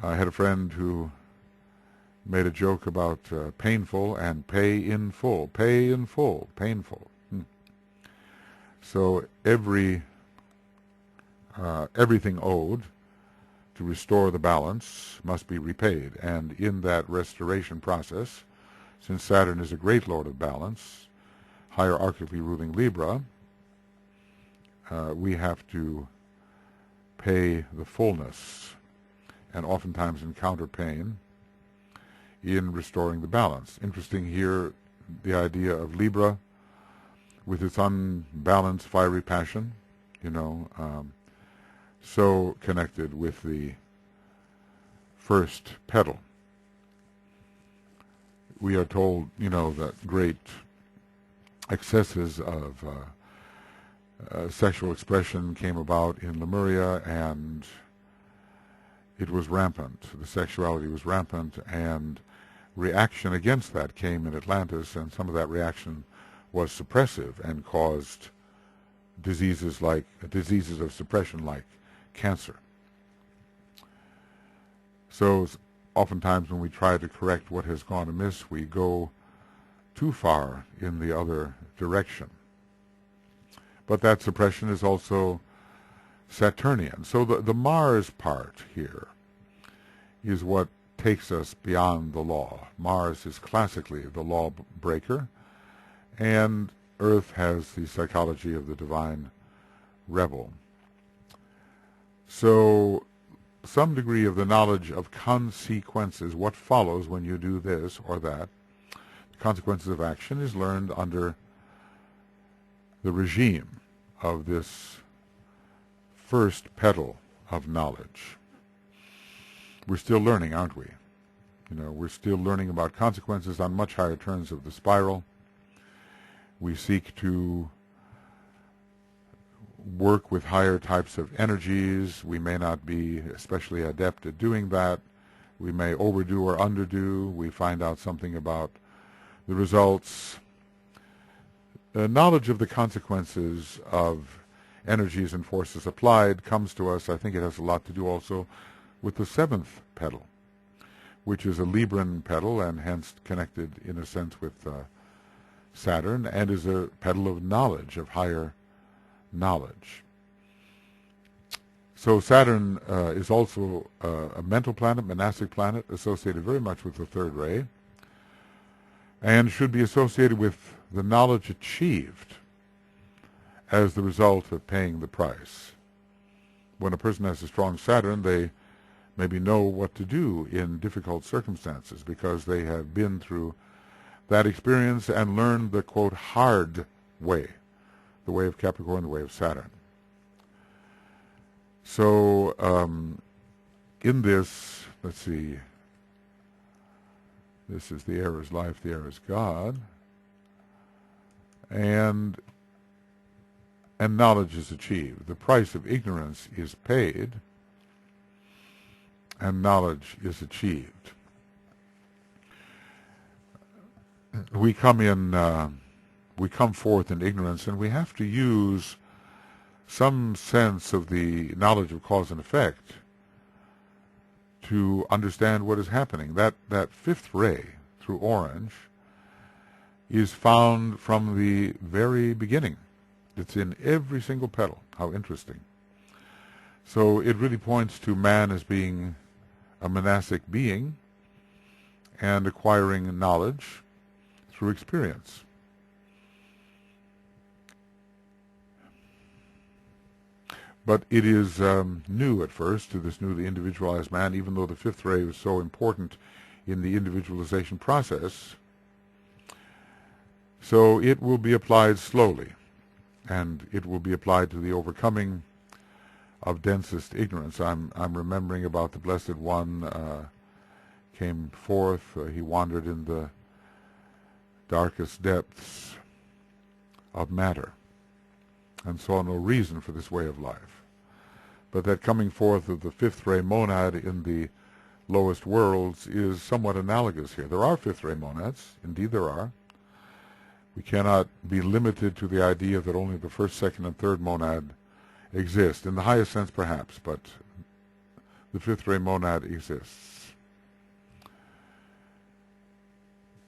I had a friend who made a joke about painful and pay in full. Pay in full, painful. So everything owed to restore the balance must be repaid. And in that restoration process, since Saturn is a great lord of balance, hierarchically ruling Libra, we have to pay the fullness and oftentimes encounter pain in restoring the balance. Interesting here, the idea of Libra with its unbalanced fiery passion, so connected with the first petal. We are told, that great excesses of sexual expression came about in Lemuria, and it was rampant. The sexuality was rampant, and reaction against that came in Atlantis, and some of that reaction was suppressive and caused diseases of suppression like cancer. So oftentimes when we try to correct what has gone amiss, we go too far in the other direction. But that suppression is also Saturnian. So the Mars part here is what takes us beyond the law. Mars is classically the law breaker, and Earth has the psychology of the divine rebel. So some degree of the knowledge of consequences, what follows when you do this or that, the consequences of action, is learned under the regime of this first petal of knowledge. We're still learning, aren't we? We're still learning about consequences on much higher turns of the spiral. We seek to work with higher types of energies. We may not be especially adept at doing that. We may overdo or underdo. We find out something about the results. Knowledge of the consequences of energies and forces applied comes to us. I think it has a lot to do also with the seventh petal, which is a Libran petal and hence connected in a sense with Saturn, and is a petal of knowledge, of higher knowledge. So Saturn is also a mental planet, monastic planet, associated very much with the third ray, and should be associated with the knowledge achieved as the result of paying the price. When a person has a strong Saturn, they maybe know what to do in difficult circumstances because they have been through that experience and learn the, quote, hard way, the way of Capricorn, the way of Saturn. So in this, let's see, this is the air is life, the air is God, and knowledge is achieved. The price of ignorance is paid, and knowledge is achieved. We come forth in ignorance, and we have to use some sense of the knowledge of cause and effect to understand what is happening. That fifth ray through orange is found from the very beginning. It's in every single petal. How interesting. So it really points to man as being a monastic being and acquiring knowledge through experience. But it is new at first to this newly individualized man, even though the fifth ray was so important in the individualization process. So it will be applied slowly, and it will be applied to the overcoming of densest ignorance. I'm remembering about the Blessed One came forth. He wandered in the darkest depths of matter and saw no reason for this way of life. But that coming forth of the fifth ray monad in the lowest worlds is somewhat analogous here. There are fifth ray monads, indeed there are. We cannot be limited to the idea that only the first, second, and third monad exist. In the highest sense, perhaps, but the fifth ray monad exists.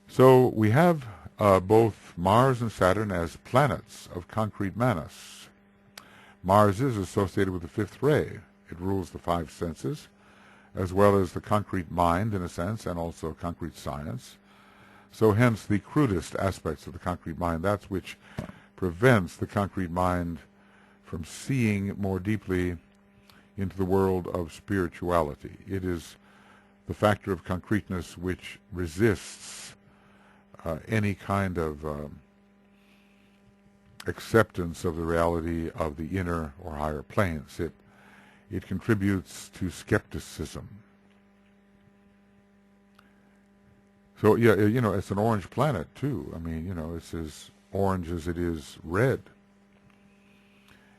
So we have both Mars and Saturn as planets of concrete manas. Mars is associated with the fifth ray. It rules the five senses, as well as the concrete mind, in a sense, and also concrete science. So hence the crudest aspects of the concrete mind, that's which prevents the concrete mind from seeing more deeply into the world of spirituality. It is the factor of concreteness which resists any kind of acceptance of the reality of the inner or higher planes. It contributes to skepticism. So, yeah, it's an orange planet, too. I mean, it's as orange as it is red.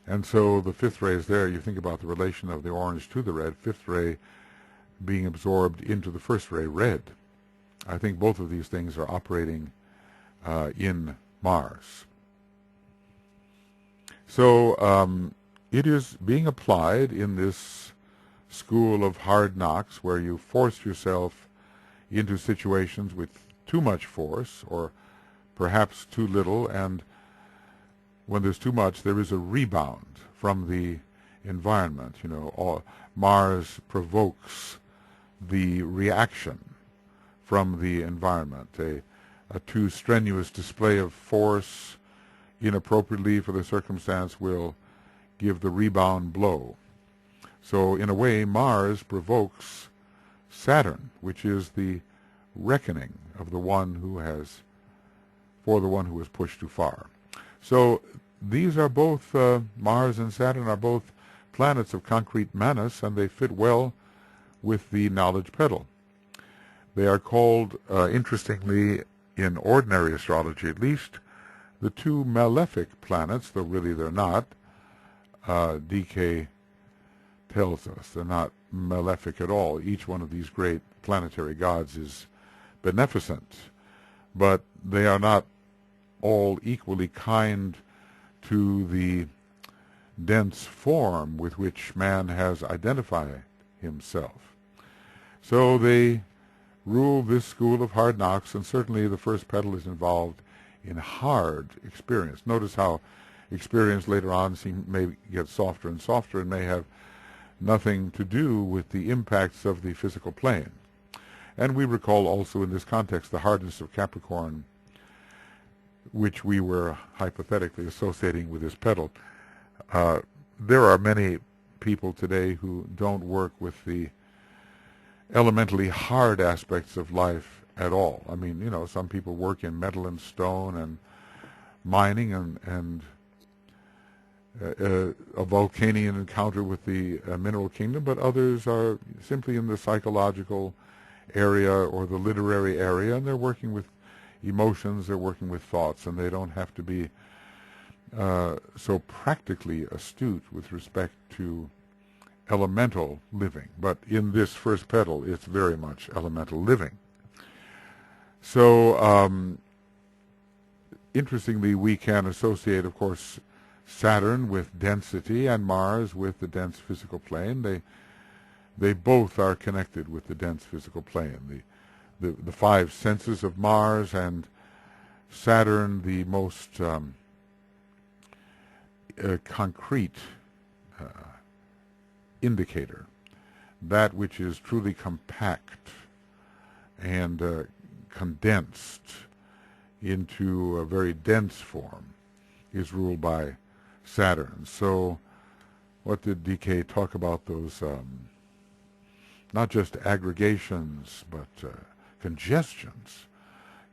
And so the fifth ray is there. You think about the relation of the orange to the red, fifth ray being absorbed into the first ray, red. I think both of these things are operating in Mars. So it is being applied in this school of hard knocks where you force yourself into situations with too much force or perhaps too little, and when there's too much, there is a rebound from the environment. Mars provokes the reaction from the environment. A too strenuous display of force inappropriately for the circumstance will give the rebound blow. So in a way, Mars provokes Saturn, which is the reckoning of the one who has, for the one who has pushed too far. So these are both, Mars and Saturn are both planets of concrete manas, and they fit well with the knowledge petal. They are called, interestingly, in ordinary astrology at least, the two malefic planets, though really they're not. DK tells us they're not malefic at all. Each one of these great planetary gods is beneficent, but they are not all equally kind to the dense form with which man has identified himself. So they rule this school of hard knocks, and certainly the first petal is involved in hard experience. Notice how experience later on may get softer and softer and may have nothing to do with the impacts of the physical plane. And we recall also in this context the hardness of Capricorn, which we were hypothetically associating with this petal. There are many people today who don't work with the elementally hard aspects of life at all. I mean, some people work in metal and stone and mining and a Vulcanian encounter with the mineral kingdom, but others are simply in the psychological area or the literary area, and they're working with emotions, they're working with thoughts, and they don't have to be so practically astute with respect to elemental living. But in this first petal, it's very much elemental living. So, interestingly, we can associate, of course, Saturn with density and Mars with the dense physical plane. They both are connected with the dense physical plane. The five senses of Mars and Saturn, the most concrete indicator, that which is truly compact and condensed into a very dense form, is ruled by Saturn. So what did DK talk about? Those not just aggregations, but congestions.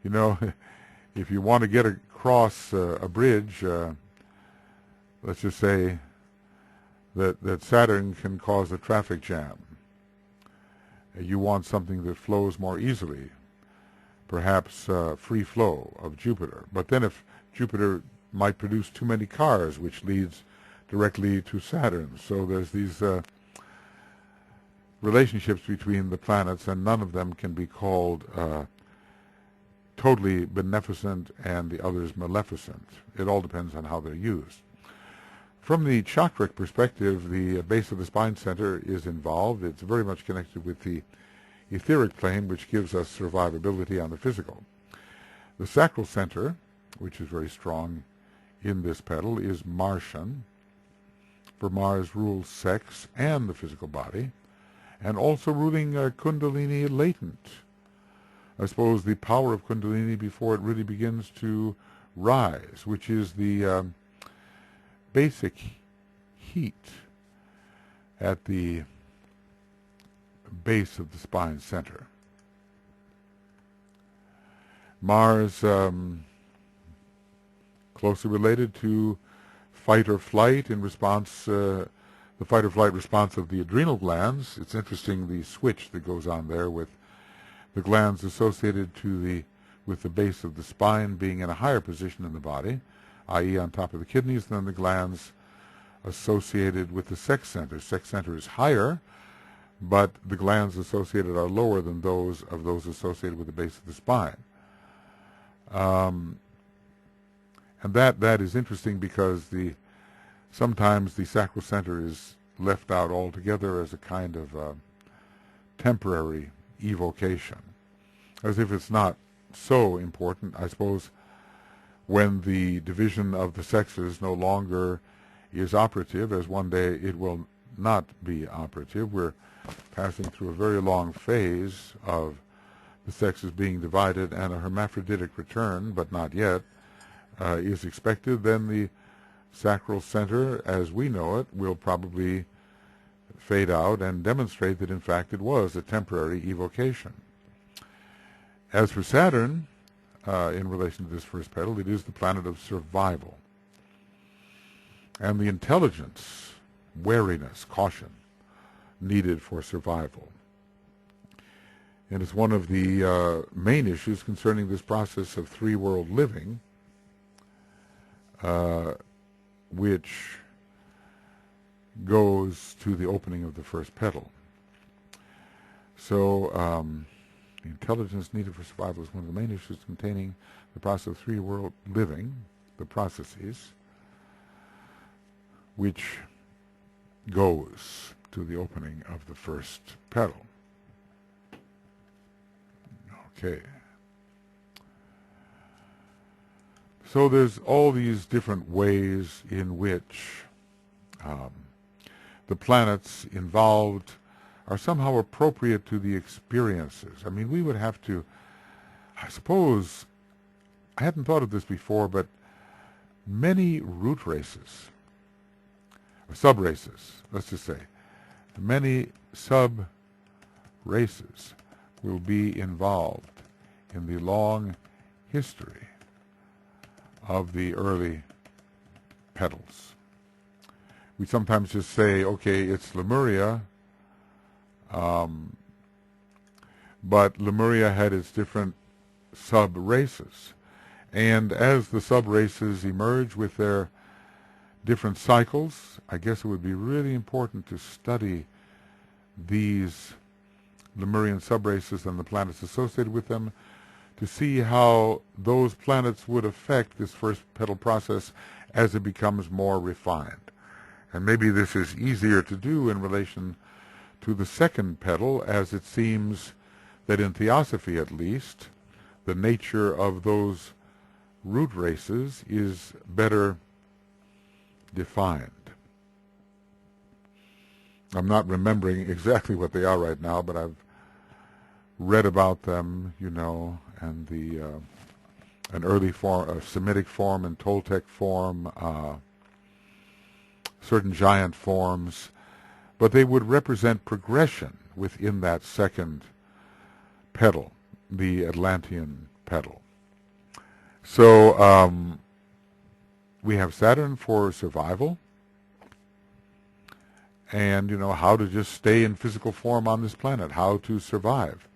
If you want to get across a bridge, let's just say that Saturn can cause a traffic jam. You want something that flows more easily, perhaps free flow of Jupiter. But then if Jupiter might produce too many cars, which leads directly to Saturn. So there's these relationships between the planets, and none of them can be called totally beneficent and the others maleficent. It all depends on how they're used. From the chakric perspective, the base of the spine center is involved. It's very much connected with the etheric plane, which gives us survivability on the physical. The sacral center, which is very strong in this petal, is Martian, for Mars rules sex and the physical body, and also ruling Kundalini latent. I suppose the power of Kundalini before it really begins to rise, which is the basic heat at the base of the spine center. Mars, closely related to fight or flight in response, the fight or flight response of the adrenal glands. It's interesting, the switch that goes on there with the glands associated with the base of the spine being in a higher position in the body, i.e. on top of the kidneys, than the glands associated with the sex center. Sex center is higher, but the glands associated are lower than those associated with the base of the spine. And that is interesting because sometimes the sacral center is left out altogether as a kind of temporary evocation, as if it's not so important. I suppose when the division of the sexes no longer is operative, as one day it will not be operative. We're passing through a very long phase of the sexes being divided and a hermaphroditic return, but not yet, is expected. Then the sacral center, as we know it, will probably fade out and demonstrate that in fact it was a temporary evocation. As for Saturn, in relation to this first petal, it is the planet of survival. And the intelligence, wariness, caution needed for survival. And it's one of the main issues concerning this process of three-world living, which goes to the opening of the first petal. So the intelligence needed for survival is one of the main issues containing the process of three-world living, the processes, which goes to the opening of the first petal. Okay. So there's all these different ways in which the planets involved are somehow appropriate to the experiences. I mean, we would have to, I suppose, I hadn't thought of this before, but many root races, or sub-races, let's just say, many sub-races will be involved in the long history of the early petals. We sometimes just say, okay, it's Lemuria, but Lemuria had its different sub-races. And as the sub-races emerge with their different cycles, I guess it would be really important to study these Lemurian sub-races and the planets associated with them to see how those planets would affect this first petal process as it becomes more refined. And maybe this is easier to do in relation to the second petal, as it seems that in theosophy at least, the nature of those root races is better defined. I'm not remembering exactly what they are right now, but I've read about them, you know, and the an early form, a Semitic form and Toltec form, certain giant forms, but they would represent progression within that second petal, the Atlantean petal. So we have Saturn for survival, and, you know, how to just stay in physical form on this planet, how to survive.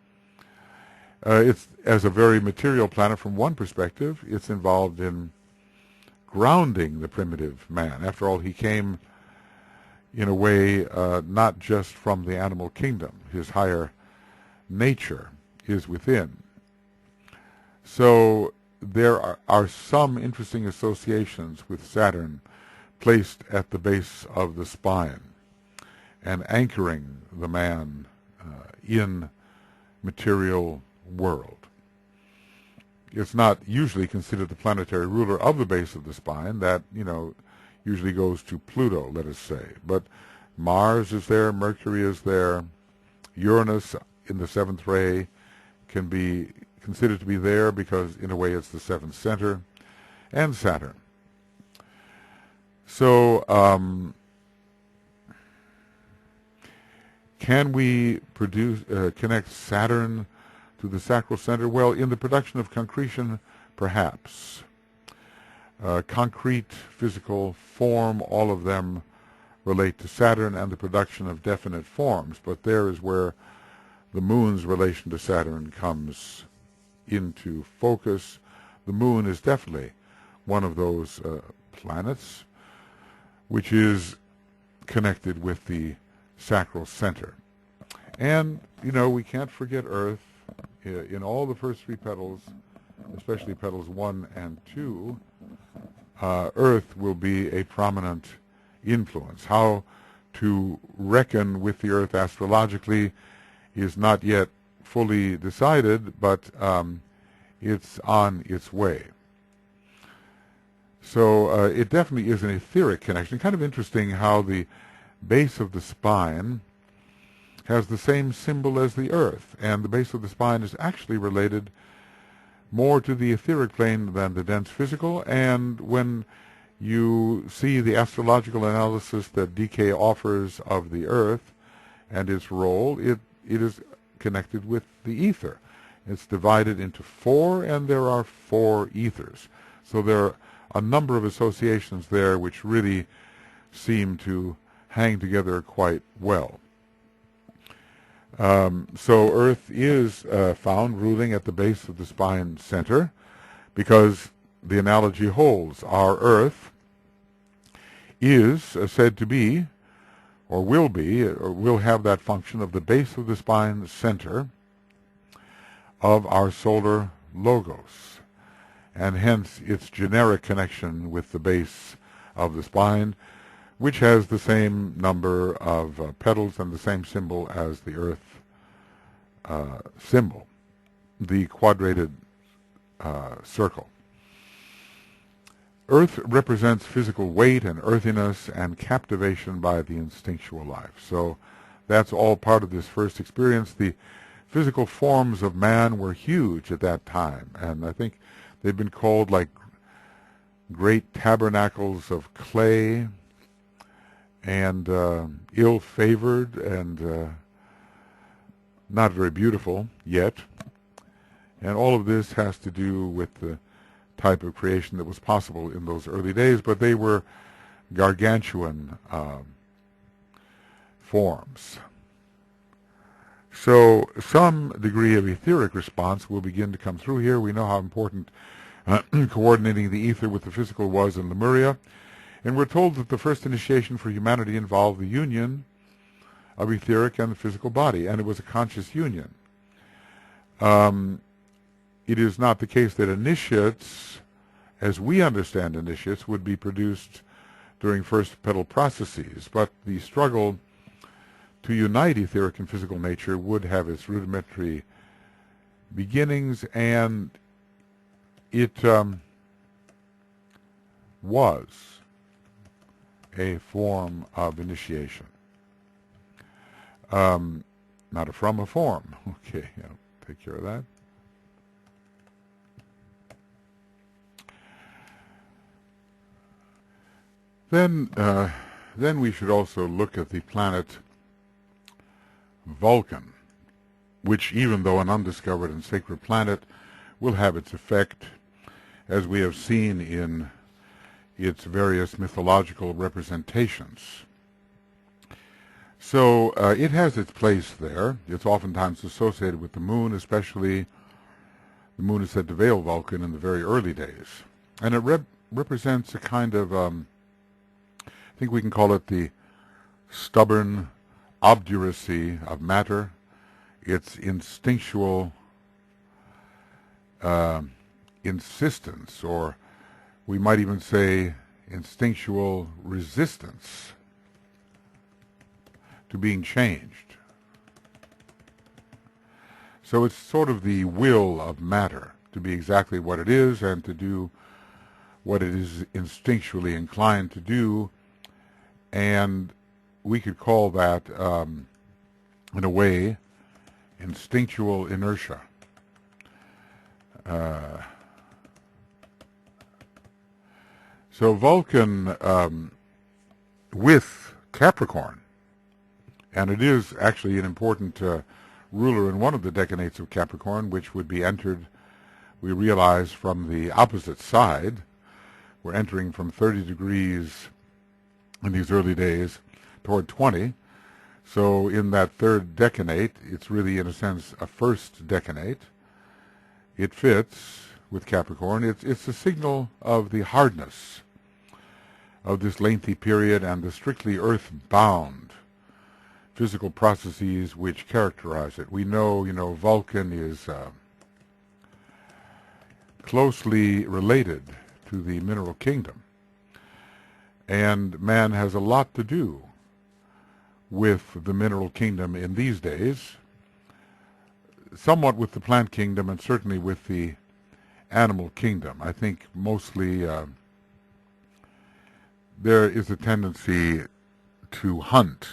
It's, as a very material planet from one perspective, it's involved in grounding the primitive man. After all, he came in a way not just from the animal kingdom. His higher nature is within. So there are some interesting associations with Saturn placed at the base of the spine and anchoring the man in material world. It's not usually considered the planetary ruler of the base of the spine. That, you know, usually goes to Pluto, let us say. But Mars is there, Mercury is there, Uranus in the seventh ray can be considered to be there because, in a way, it's the seventh center, and Saturn. So, can we connect Saturn to the sacral center? Well, in the production of concretion, perhaps. Concrete, physical form, all of them relate to Saturn and the production of definite forms, but there is where the moon's relation to Saturn comes into focus. The moon is definitely one of those planets which is connected with the sacral center. And, you know, we can't forget Earth. In all the first three petals, especially petals 1 and 2, Earth will be a prominent influence. How to reckon with the Earth astrologically is not yet fully decided, but it's on its way. So it definitely is an etheric connection. Kind of interesting how the base of the spine has the same symbol as the Earth, and the base of the spine is actually related more to the etheric plane than the dense physical. And when you see the astrological analysis that DK offers of the Earth and its role, it is connected with the ether. It's divided into 4, and there are 4 ethers. So there are a number of associations there which really seem to hang together quite well. So Earth is found ruling at the base of the spine center because the analogy holds. Our Earth is said to be, or will have that function of the base of the spine center of our solar logos, and hence its generic connection with the base of the spine, which has the same number of petals and the same symbol as the Earth symbol, the quadrated circle. Earth represents physical weight and earthiness and captivation by the instinctual life. So that's all part of this first experience. The physical forms of man were huge at that time, and I think they've been called like great tabernacles of clay, and ill-favored and not very beautiful yet. And all of this has to do with the type of creation that was possible in those early days, but they were gargantuan forms. So some degree of etheric response will begin to come through here. We know how important coordinating the ether with the physical was in Lemuria, and we're told that the first initiation for humanity involved the union of etheric and the physical body, and it was a conscious union. It is not the case that initiates, as we understand initiates, would be produced during first petal processes, but the struggle to unite etheric and physical nature would have its rudimentary beginnings, and it was a form of initiation. Not a from, a form. Okay, I'll take care of that. Then we should also look at the planet Vulcan, which, even though an undiscovered and sacred planet, will have its effect, as we have seen in its various mythological representations. So it has its place there. It's oftentimes associated with the moon, especially the moon is said to veil Vulcan in the very early days. And it represents a kind of, I think we can call it the stubborn obduracy of matter, its instinctual insistence, or we might even say instinctual resistance to being changed. So it's sort of the will of matter to be exactly what it is and to do what it is instinctually inclined to do, and we could call that, in a way, instinctual inertia. So Vulcan with Capricorn, and it is actually an important ruler in one of the decanates of Capricorn, which would be entered, we realize, from the opposite side. We're entering from 30 degrees in these early days toward 20. So in that third decanate, it's really, in a sense, a first decanate. It fits with Capricorn. It's a signal of the hardness of this lengthy period and the strictly earth-bound physical processes which characterize it. We know, Vulcan is closely related to the mineral kingdom, and man has a lot to do with the mineral kingdom in these days, somewhat with the plant kingdom and certainly with the animal kingdom. I think mostly there is a tendency to hunt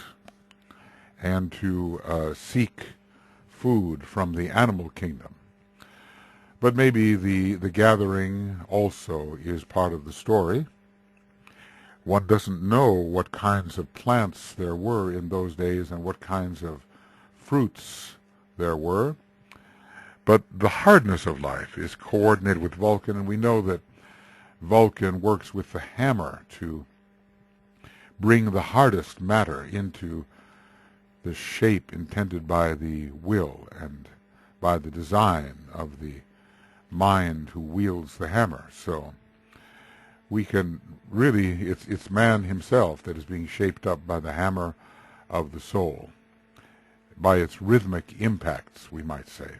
and to seek food from the animal kingdom. But maybe the gathering also is part of the story. One doesn't know what kinds of plants there were in those days and what kinds of fruits there were. But the hardness of life is coordinated with Vulcan, and we know that Vulcan works with the hammer to bring the hardest matter into the shape intended by the will and by the design of the mind who wields the hammer. So we can really, it's man himself that is being shaped up by the hammer of the soul, by its rhythmic impacts, we might say.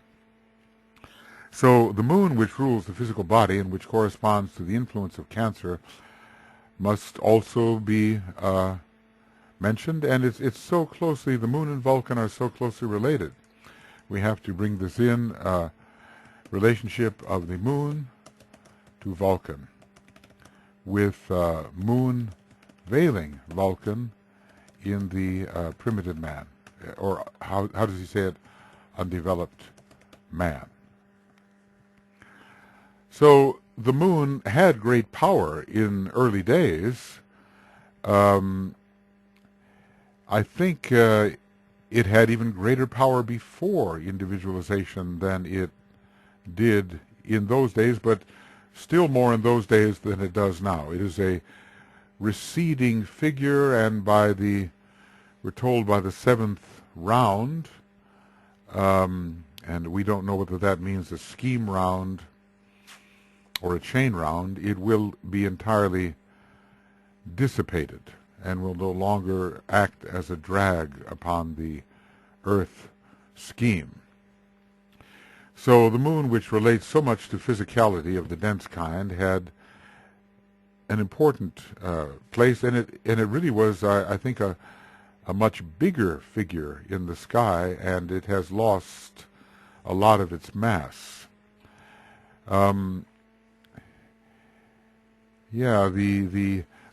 So the moon, which rules the physical body and which corresponds to the influence of Cancer, must also be mentioned, and it's so closely, the moon and Vulcan are so closely related. We have to bring this in, relationship of the moon to Vulcan, with moon veiling Vulcan in the primitive man, or how does he say it, undeveloped man. So the moon had great power in early days. I think it had even greater power before individualization than it did in those days, but still more in those days than it does now. It is a receding figure, and we're told by the seventh round, and we don't know whether that means a scheme round or a chain round, it will be entirely dissipated and will no longer act as a drag upon the earth scheme. So the moon, which relates so much to physicality of the dense kind, had an important place, and it really was, I think, a much bigger figure in the sky, and it has lost a lot of its mass. Yeah,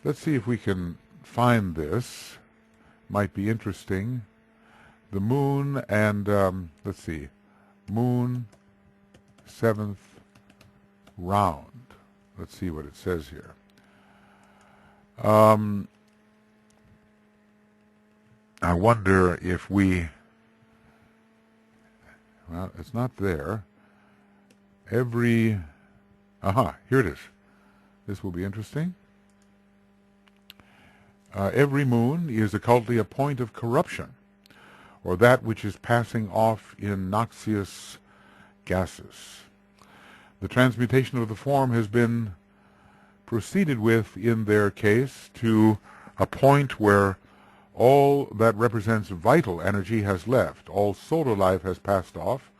let's see if we can find this. Might be interesting. The moon and, let's see, moon, seventh round. Let's see what it says here. I wonder if well, it's not there. Here it is. This will be interesting. Every moon is occultly a point of corruption, or that which is passing off in noxious gases. The transmutation of the form has been proceeded with, in their case, to a point where all that represents vital energy has left, all solar life has passed off,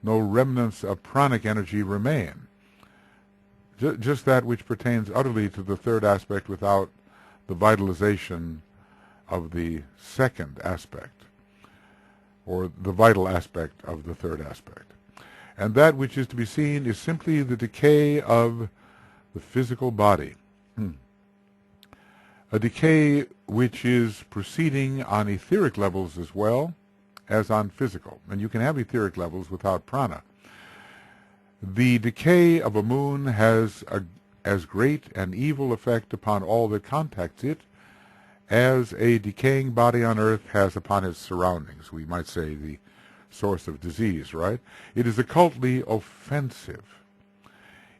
no remnants of pranic energy remain. Just that which pertains utterly to the third aspect without the vitalization of the second aspect, or the vital aspect of the third aspect. And that which is to be seen is simply the decay of the physical body. A decay which is proceeding on etheric levels as well as on physical. And you can have etheric levels without prana. The decay of a moon has as great an evil effect upon all that contacts it as a decaying body on earth has upon its surroundings. We might say the source of disease, right? It is occultly offensive.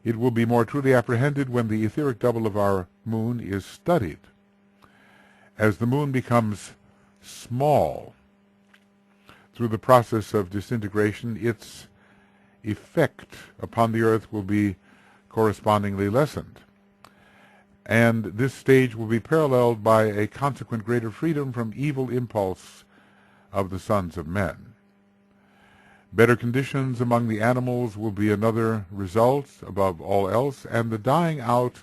It will be more truly apprehended when the etheric double of our moon is studied. As the moon becomes small through the process of disintegration, its effect upon the earth will be correspondingly lessened. And this stage will be paralleled by a consequent greater freedom from evil impulse of the sons of men. Better conditions among the animals will be another result above all else, and the dying out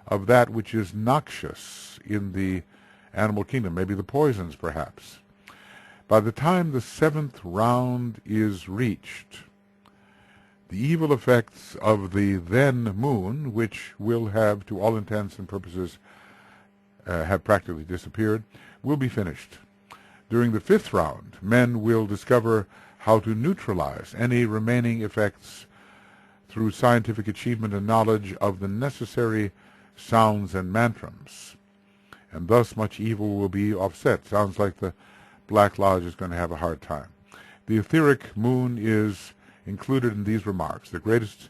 of that which is noxious in the animal kingdom, maybe the poisons perhaps. By the time the seventh round is reached, the evil effects of the then moon, which will have, to all intents and purposes, have practically disappeared, will be finished. During the fifth round, men will discover how to neutralize any remaining effects through scientific achievement and knowledge of the necessary sounds and mantrams. And thus much evil will be offset. Sounds like the Black Lodge is going to have a hard time. The etheric moon is included in these remarks. The greatest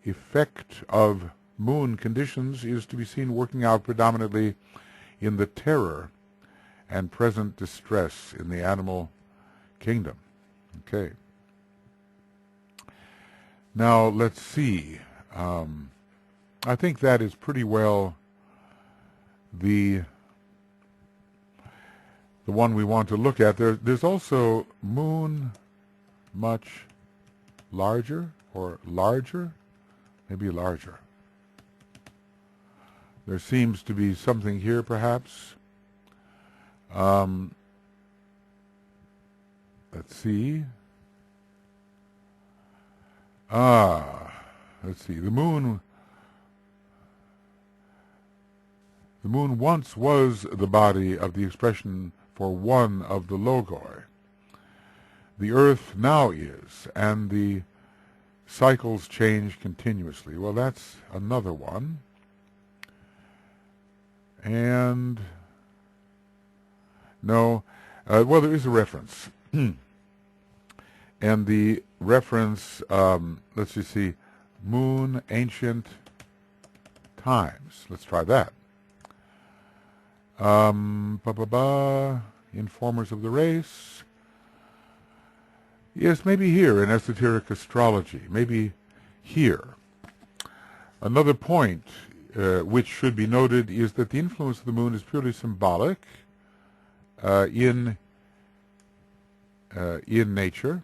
effect of moon conditions is to be seen working out predominantly in the terror and present distress in the animal kingdom. Okay. Now let's see. I think that is pretty well the one we want to look at. There's also moon much larger, or larger, maybe larger. There seems to be something here perhaps. Let's see. Let's see. The moon once was the body of the expression for one of the logoi. The earth now is, and the cycles change continuously. Well, that's another one. And no, well, there is a reference. And the reference, let's just see, moon, ancient times. Let's try that. Informers of the race. Yes, maybe here in esoteric astrology, maybe here. Another point which should be noted is that the influence of the moon is purely symbolic in nature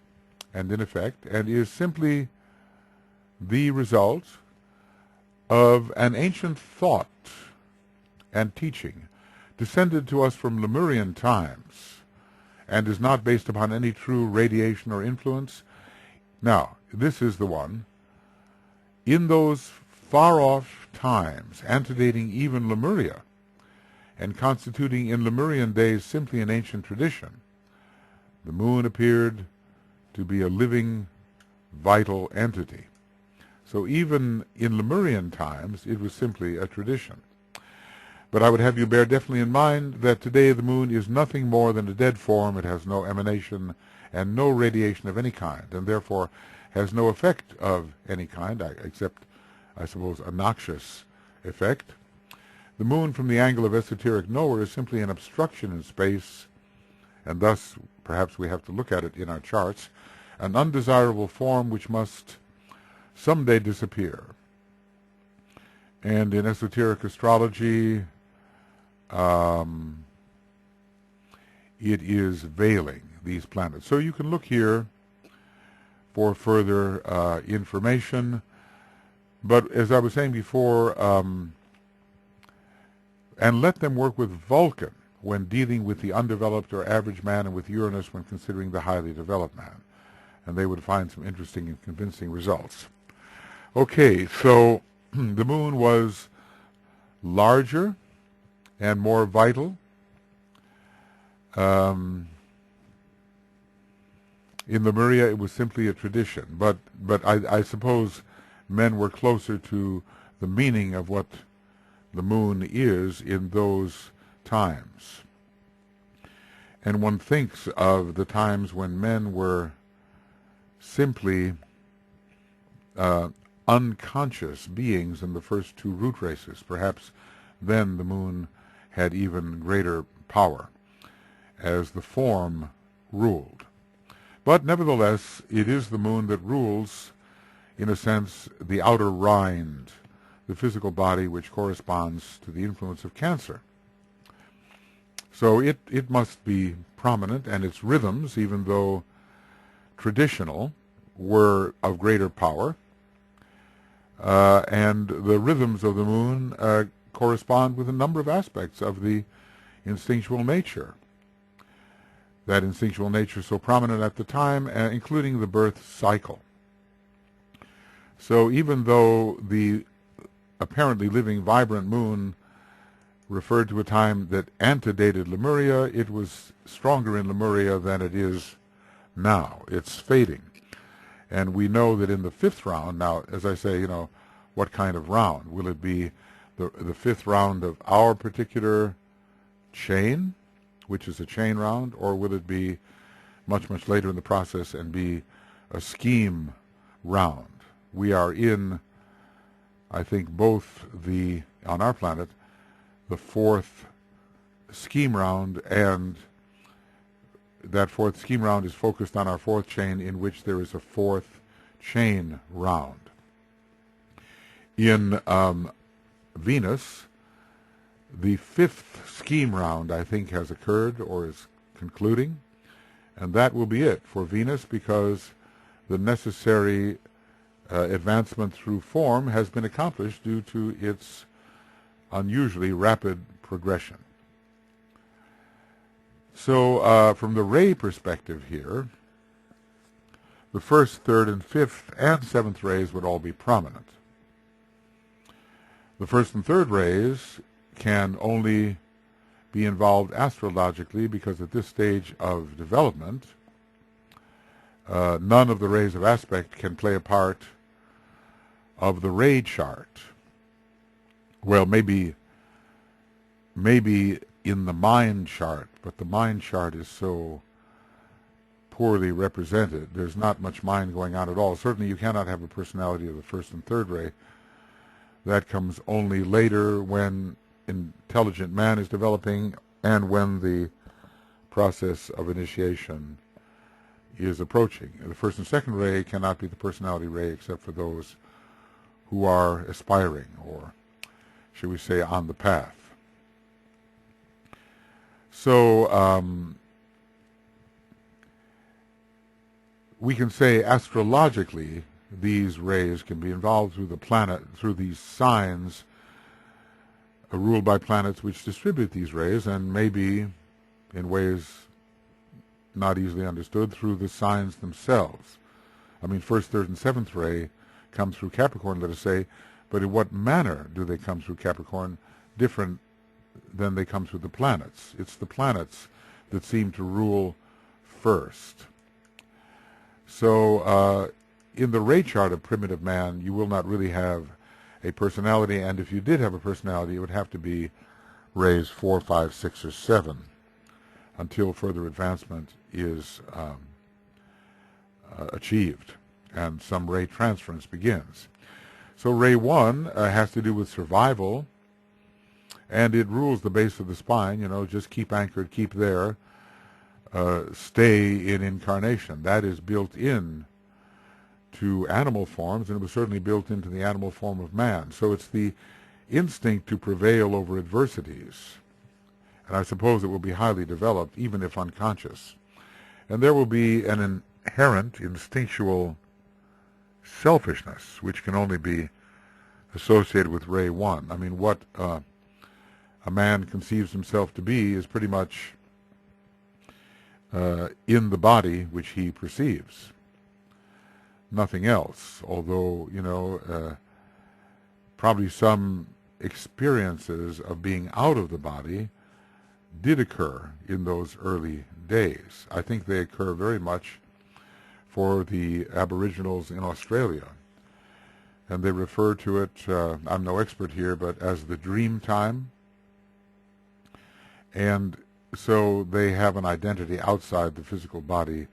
and in effect, and is simply the result of an ancient thought and teaching descended to us from Lemurian times, and is not based upon any true radiation or influence. Now, this is the one. In those far-off times, antedating even Lemuria, and constituting in Lemurian days simply an ancient tradition, the moon appeared to be a living, vital entity. So even in Lemurian times, it was simply a tradition. But I would have you bear definitely in mind that today the moon is nothing more than a dead form. It has no emanation and no radiation of any kind, and therefore has no effect of any kind, except, I suppose, a noxious effect. The moon, from the angle of esoteric knower, is simply an obstruction in space, and thus perhaps we have to look at it in our charts, an undesirable form which must someday disappear. And in esoteric astrology, it is veiling these planets. So you can look here for further information. But as I was saying before, and let them work with Vulcan when dealing with the undeveloped or average man, and with Uranus when considering the highly developed man. And they would find some interesting and convincing results. Okay, so the moon was larger and more vital. In Lemuria, it was simply a tradition, but I suppose men were closer to the meaning of what the moon is in those times. And one thinks of the times when men were simply unconscious beings in the first two root races. Perhaps then the moon had even greater power, as the form ruled. But nevertheless, it is the moon that rules, in a sense, the outer rind, the physical body, which corresponds to the influence of Cancer. So it must be prominent, and its rhythms, even though traditional, were of greater power. And the rhythms of the moon correspond with a number of aspects of the instinctual nature. That instinctual nature so prominent at the time, including the birth cycle. So even though the apparently living, vibrant moon referred to a time that antedated Lemuria, it was stronger in Lemuria than it is now. It's fading. And we know that in the fifth round, now, as I say, what kind of round? Will it be the fifth round of our particular chain, which is a chain round, or will it be much, much later in the process and be a scheme round? We are in, I think, both on our planet, the fourth scheme round, and that fourth scheme round is focused on our fourth chain, in which there is a fourth chain round. In Venus, the fifth scheme round, I think, has occurred or is concluding, and that will be it for Venus, because the necessary advancement through form has been accomplished due to its unusually rapid progression. So from the ray perspective here, the first, third, and fifth, and seventh rays would all be prominent. The first and third rays can only be involved astrologically, because at this stage of development, none of the rays of aspect can play a part of the ray chart. Well, maybe in the mind chart, but the mind chart is so poorly represented. There's not much mind going on at all. Certainly you cannot have a personality of the first and third ray. That comes only later when intelligent man is developing and when the process of initiation is approaching. The first and second ray cannot be the personality ray except for those who are aspiring, or should we say on the path. So we can say astrologically these rays can be involved through the planet, through these signs ruled by planets which distribute these rays, and maybe in ways not easily understood through the signs themselves. I mean, first, third, and seventh ray come through Capricorn, let us say, but in what manner do they come through Capricorn different than they come through the planets? It's the planets that seem to rule first. So in the ray chart of primitive man, you will not really have a personality, and if you did have a personality, it would have to be rays 4, 5, 6, or 7 until further advancement is achieved and some ray transference begins. So ray 1 has to do with survival, and it rules the base of the spine. You know, just keep anchored, keep there, stay in incarnation. That is built in to animal forms, and it was certainly built into the animal form of man. So it's the instinct to prevail over adversities, and I suppose it will be highly developed, even if unconscious. And there will be an inherent instinctual selfishness, which can only be associated with ray 1. I mean, what a man conceives himself to be is pretty much in the body which he perceives. Nothing else, although, you know, probably some experiences of being out of the body did occur in those early days. I think they occur very much for the Aboriginals in Australia, and they refer to it, I'm no expert here, but as the dream time. And so they have an identity outside the physical body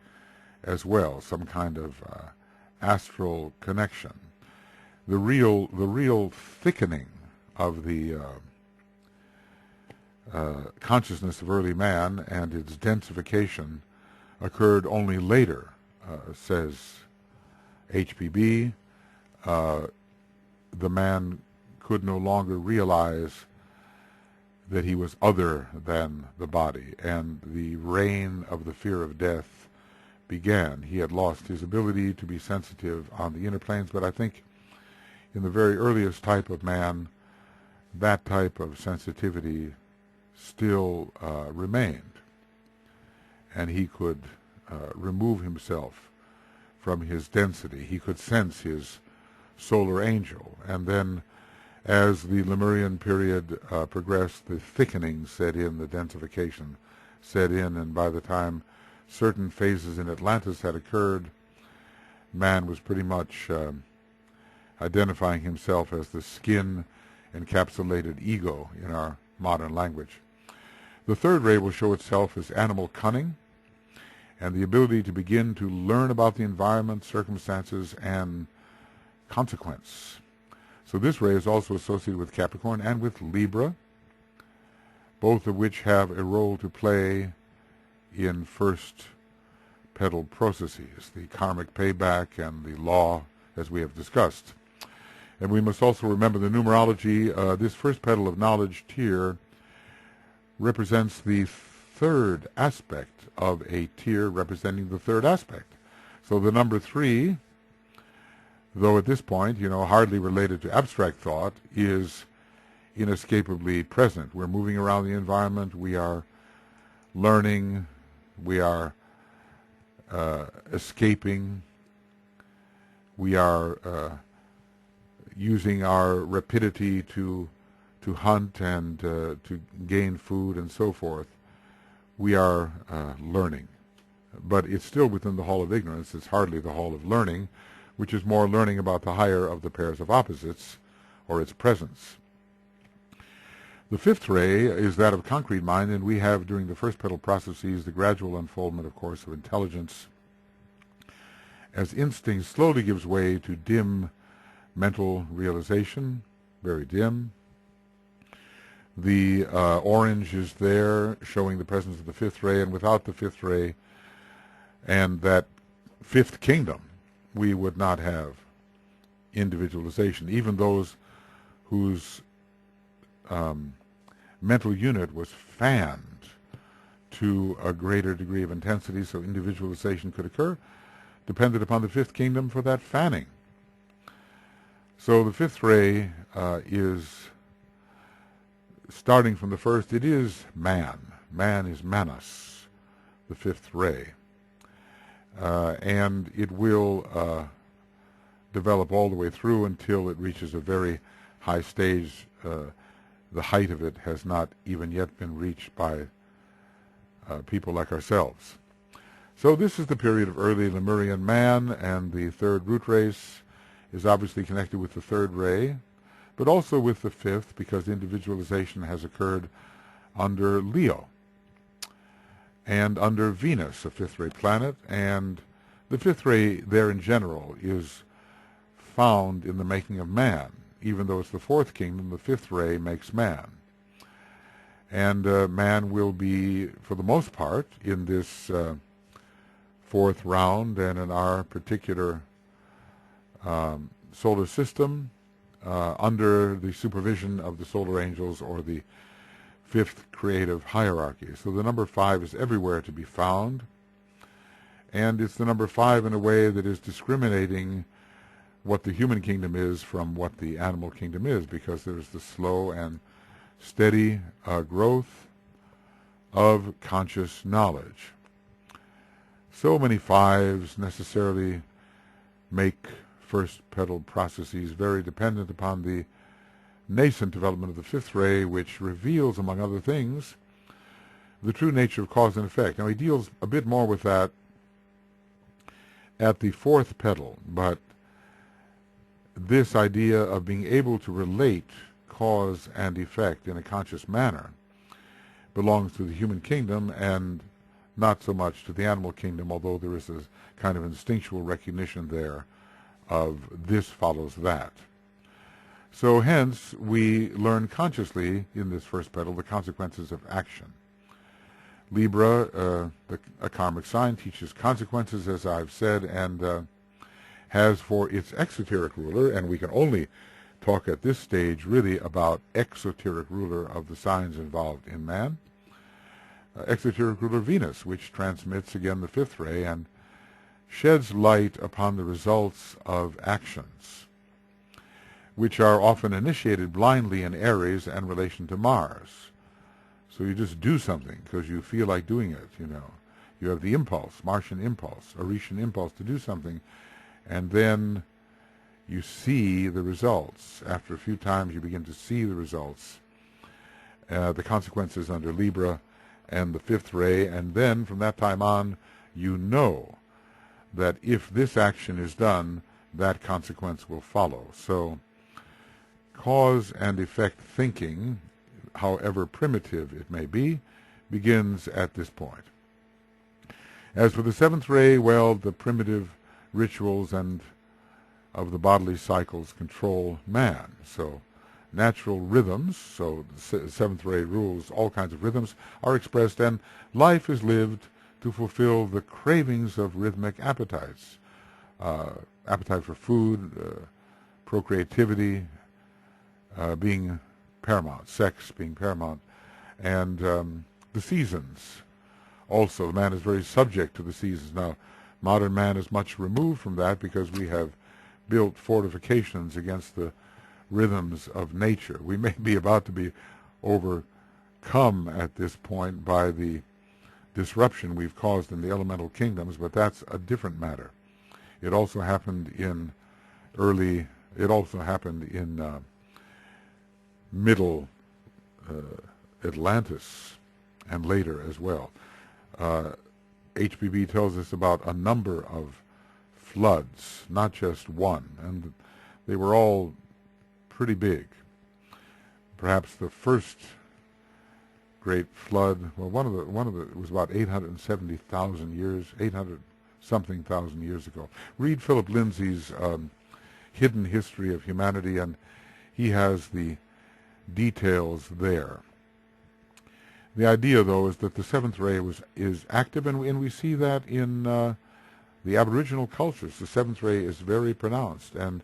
as well, some kind of astral connection. The real thickening of the consciousness of early man and its densification occurred only later, says HPB. The man could no longer realize that he was other than the body, and the reign of the fear of death began. He had lost his ability to be sensitive on the inner planes, but I think in the very earliest type of man, that type of sensitivity still remained, and he could remove himself from his density. He could sense his solar angel, and then as the Lemurian period progressed, the thickening set in, the densification set in, and by the time certain phases in Atlantis had occurred, man was pretty much identifying himself as the skin-encapsulated ego in our modern language. The third ray will show itself as animal cunning and the ability to begin to learn about the environment, circumstances, and consequence. So this ray is also associated with Capricorn and with Libra, both of which have a role to play in first petal processes, the karmic payback and the law, as we have discussed. And we must also remember the numerology. This first petal of knowledge tier represents the third aspect of a tier representing the third aspect. So the number 3, though at this point, you know, hardly related to abstract thought, is inescapably present. We're moving around the environment, we are learning, we are escaping, we are using our rapidity to hunt and to gain food and so forth. We are learning. But it's still within the hall of ignorance. It's hardly the hall of learning, which is more learning about the higher of the pairs of opposites, or its presence. The fifth ray is that of concrete mind, and we have, during the first petal processes, the gradual unfoldment, of course, of intelligence, as instinct slowly gives way to dim mental realization, very dim. The orange is there, showing the presence of the fifth ray, and without the fifth ray and that fifth kingdom, we would not have individualization. Even those whose mental unit was fanned to a greater degree of intensity so individualization could occur, depended upon the fifth kingdom for that fanning. So the fifth ray is, starting from the first, it is man. Man is Manas, the fifth ray. And it will develop all the way through until it reaches a very high stage. The height of it has not even yet been reached by people like ourselves. So this is the period of early Lemurian man, and the third root race is obviously connected with the third ray, but also with the fifth, because individualization has occurred under Leo and under Venus, a fifth ray planet, and the fifth ray there in general is found in the making of man. Even though it's the fourth kingdom, the fifth ray makes man. And man will be, for the most part, in this fourth round and in our particular solar system, under the supervision of the solar angels, or the fifth creative hierarchy. So the number 5 is everywhere to be found, and it's the number 5 in a way that is discriminating what the human kingdom is from what the animal kingdom is, because there's the slow and steady growth of conscious knowledge. So many 5s necessarily make first petal processes very dependent upon the nascent development of the fifth ray, which reveals, among other things, the true nature of cause and effect. Now, he deals a bit more with that at the fourth petal, but this idea of being able to relate cause and effect in a conscious manner belongs to the human kingdom and not so much to the animal kingdom, although there is a kind of instinctual recognition there of this follows that. So hence we learn consciously in this first petal the consequences of action. Libra, a karmic sign, teaches consequences, as I've said, and has for its exoteric ruler, and we can only talk at this stage really about exoteric ruler of the signs involved in man, exoteric ruler Venus, which transmits again the fifth ray and sheds light upon the results of actions, which are often initiated blindly in Aries and relation to Mars. So you just do something because you feel like doing it, you know. You have the impulse, Martian impulse, Orician impulse to do something, and then you see the results. After a few times you begin to see the results, the consequences under Libra and the fifth ray, and then from that time on you know that if this action is done, that consequence will follow. So cause and effect thinking, however primitive it may be, begins at this point. As for the seventh ray, well, the primitive rituals and of the bodily cycles control man. So natural rhythms, so the seventh ray rules all kinds of rhythms, are expressed, and life is lived to fulfill the cravings of rhythmic appetites. Appetite for food, procreativity being paramount, sex being paramount, and the seasons. Also, man is very subject to the seasons. Now, modern man is much removed from that because we have built fortifications against the rhythms of nature. We may be about to be overcome at this point by the disruption we've caused in the elemental kingdoms, but that's a different matter. It also happened in middle Atlantis and later as well. HBB tells us about a number of floods, not just one, and they were all pretty big. Perhaps the first great flood. Well, one of the it was about 870,000 years, 800 something thousand years ago. Read Philip Lindsay's Hidden History of Humanity, and he has the details there. The idea, though, is that the seventh ray is active, and we see that in the Aboriginal cultures. The seventh ray is very pronounced, and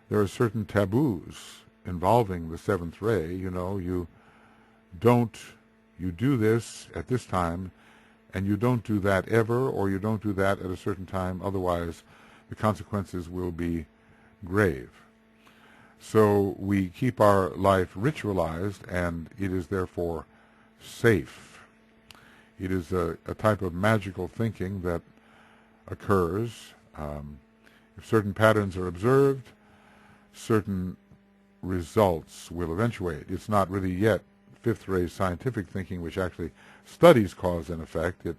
there are certain taboos involving the seventh ray. You know, you do this at this time, and you don't do that ever, or you don't do that at a certain time, otherwise the consequences will be grave. So we keep our life ritualized, and it is therefore safe. It is a type of magical thinking that occurs. If certain patterns are observed, certain results will eventuate. It's not really yet fifth ray scientific thinking, which actually studies cause and effect. It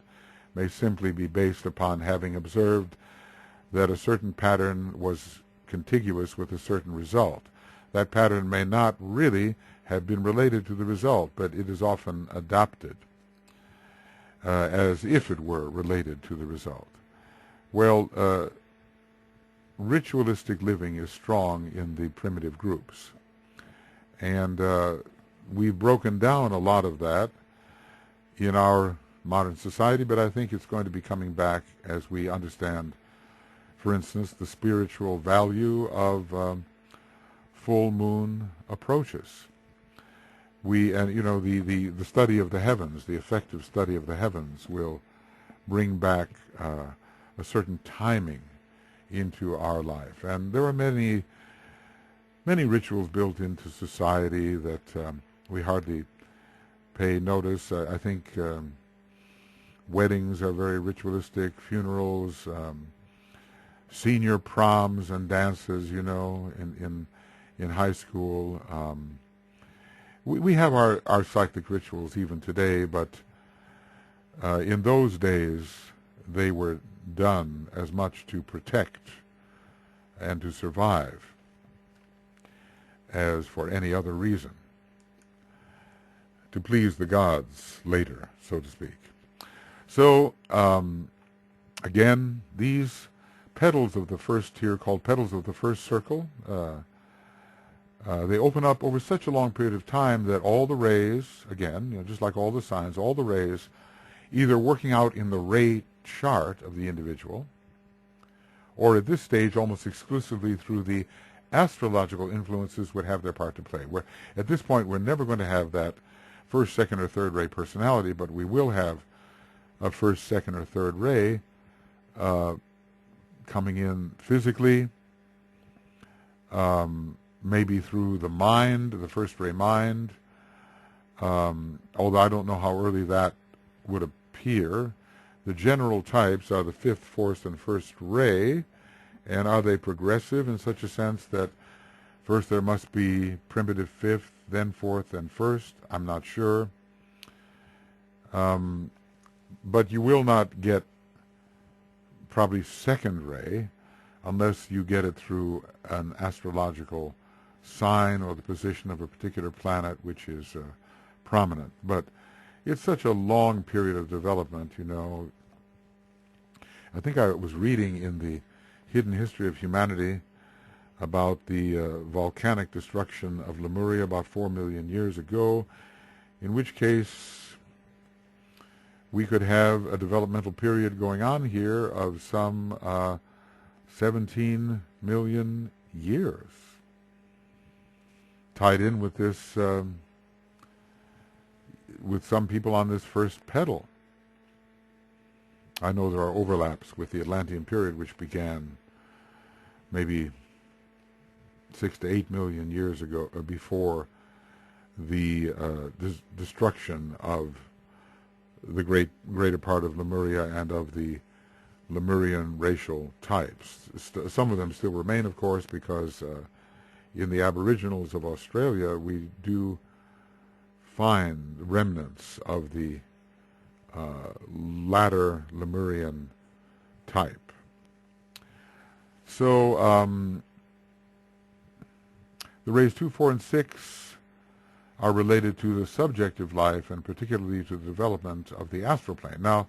may simply be based upon having observed that a certain pattern was contiguous with a certain result. That pattern may not really have been related to the result, but it is often adopted as if it were related to the result. Well, ritualistic living is strong in the primitive groups, and we've broken down a lot of that in our modern society, but I think it's going to be coming back as we understand, for instance, the spiritual value of full moon approaches. The study of the heavens, the effective study of the heavens, will bring back a certain timing into our life. And there are many rituals built into society that we hardly pay notice. I think weddings are very ritualistic, funerals, senior proms and dances, in high school. We have our cyclic rituals even today, but in those days they were done as much to protect and to survive as for any other reason, to please the gods later, so to speak. So, again, these petals of the first tier, called petals of the first circle, they open up over such a long period of time that all the rays, again, just like all the signs, all the rays, either working out in the ray chart of the individual, or at this stage almost exclusively through the astrological influences, would have their part to play. At this point, we're never going to have that first, second, or third ray personality, but we will have a first, second, or third ray coming in physically, maybe through the mind, the first ray mind, although I don't know how early that would appear. The general types are the fifth, fourth, and first ray, and are they progressive in such a sense that first there must be primitive fifth, then fourth, and first? I'm not sure. But you will not get probably second ray unless you get it through an astrological sign or the position of a particular planet which is prominent. But it's such a long period of development, I think I was reading in the Hidden History of Humanity about the volcanic destruction of Lemuria about 4 million years ago, in which case we could have a developmental period going on here of some 17 million years, tied in with this, with some people on this first petal. I know there are overlaps with the Atlantean period, which began maybe 6 to 8 million years ago, before the destruction of the greater part of Lemuria and of the Lemurian racial types. Some of them still remain, of course, because in the Aboriginals of Australia we do find remnants of the latter Lemurian type. So the rays 2, 4, and 6 are related to the subjective life and particularly to the development of the astral plane. Now,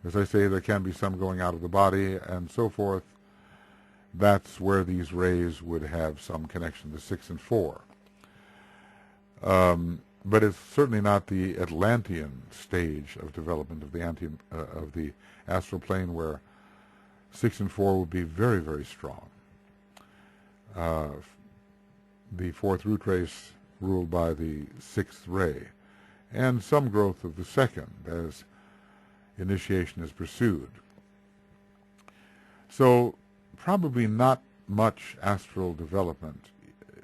as I say, there can be some going out of the body and so forth. That's where these rays would have some connection to 6 and 4. But it's certainly not the Atlantean stage of development of the astral plane, where 6 and 4 would be very, very strong. The fourth root race ruled by the 6th ray, and some growth of the 2nd as initiation is pursued. So probably not much astral development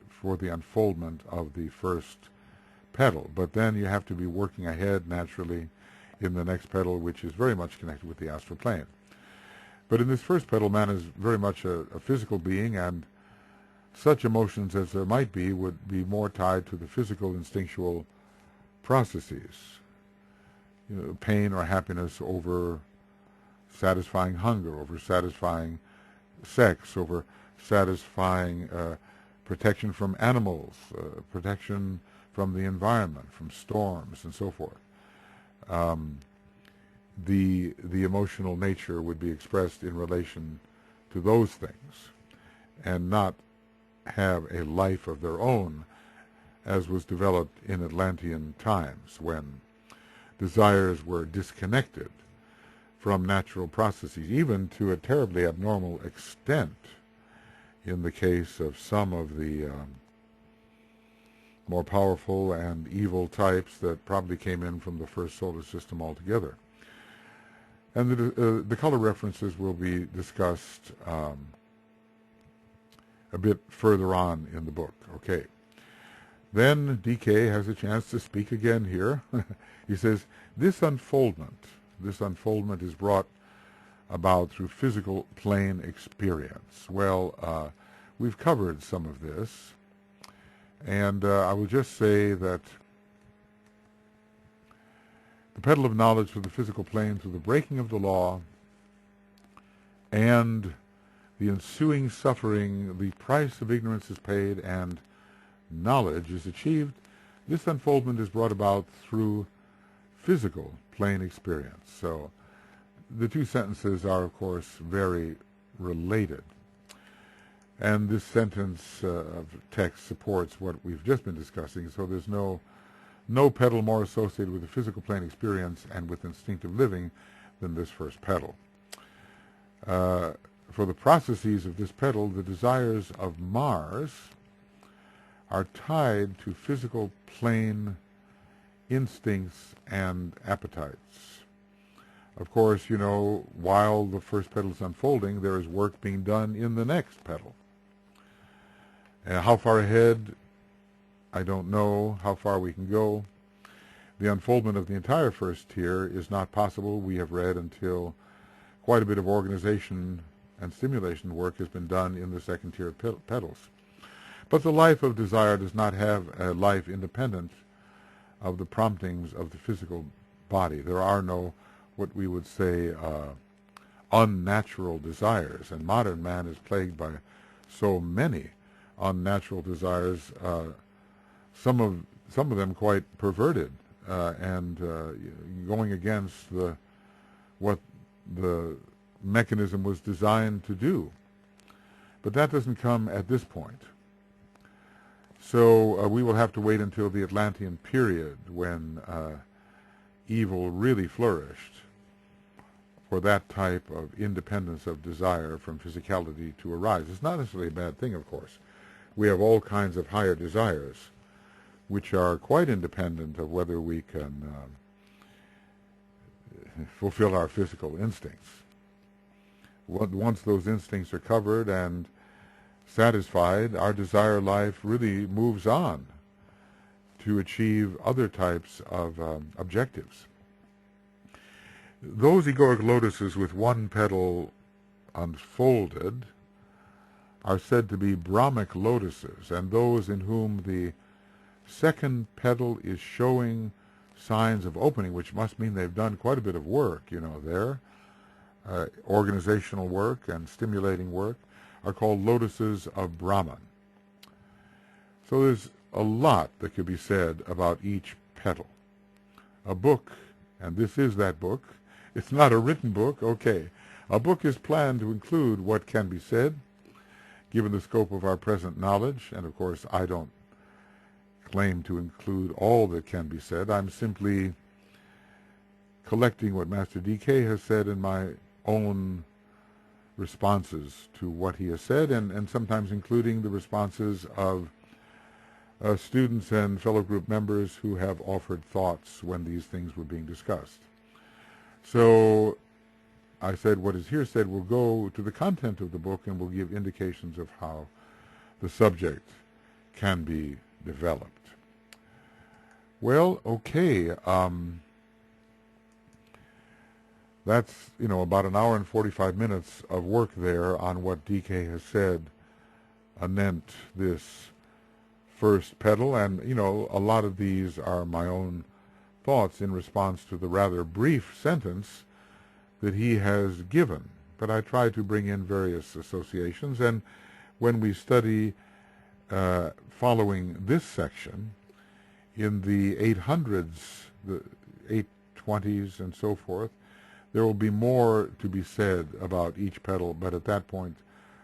for the unfoldment of the first petal, but then you have to be working ahead naturally in the next petal, which is very much connected with the astral plane. But in this first petal, man is very much a physical being, and such emotions as there might be would be more tied to the physical instinctual processes. Pain or happiness over satisfying hunger, over satisfying sex, over satisfying protection from animals, protection from the environment, from storms, and so forth. The emotional nature would be expressed in relation to those things, and not have a life of their own, as was developed in Atlantean times, when desires were disconnected from natural processes, even to a terribly abnormal extent in the case of some of the more powerful and evil types that probably came in from the first solar system altogether. And the color references will be discussed a bit further on in the book. Okay. Then DK has a chance to speak again here. He says, this unfoldment is brought about through physical plane experience. Well, we've covered some of this, and I will just say that the petal of knowledge through the physical plane, through the breaking of the law, and the ensuing suffering, the price of ignorance is paid, and knowledge is achieved. This unfoldment is brought about through physical plane experience. So the two sentences are, of course, very related. And this sentence of text supports what we've just been discussing, so there's no petal more associated with the physical plane experience and with instinctive living than this first petal. For the processes of this petal, the desires of Mars are tied to physical plane instincts and appetites. Of course, while the first petal is unfolding, there is work being done in the next petal. And how far ahead, I don't know how far we can go. The unfoldment of the entire first tier is not possible, we have read, until quite a bit of organization and stimulation work has been done in the second tier of petals. But the life of desire does not have a life independent of the promptings of the physical body. There are no, what we would say, unnatural desires, and modern man is plagued by so many unnatural desires, some of them quite perverted, and going against what the mechanism was designed to do. But that doesn't come at this point. So we will have to wait until the Atlantean period, when evil really flourished, for that type of independence of desire from physicality to arise. It's not necessarily a bad thing, of course. We have all kinds of higher desires, which are quite independent of whether we can fulfill our physical instincts. Once those instincts are covered and satisfied, our desire life really moves on to achieve other types of objectives. Those egoic lotuses with one petal unfolded are said to be Brahmic lotuses, and those in whom the second petal is showing signs of opening, which must mean they've done quite a bit of work, there, organizational work and stimulating work, are called lotuses of Brahman. So there's a lot that could be said about each petal. A book, and this is that book, it's not a written book, okay. A book is planned to include what can be said, given the scope of our present knowledge, and of course I don't claim to include all that can be said. I'm simply collecting what Master DK has said in my own responses to what he has said, and sometimes including the responses of students and fellow group members who have offered thoughts when these things were being discussed. So I said what is here said will go to the content of the book and will give indications of how the subject can be developed. Well, okay, that's, about an hour and 45 minutes of work there on what DK has said anent this first petal, and, a lot of these are my own thoughts in response to the rather brief sentence that he has given. But I try to bring in various associations, and when we study following this section, in the 800s, the 820s and so forth, there will be more to be said about each petal, but at that point,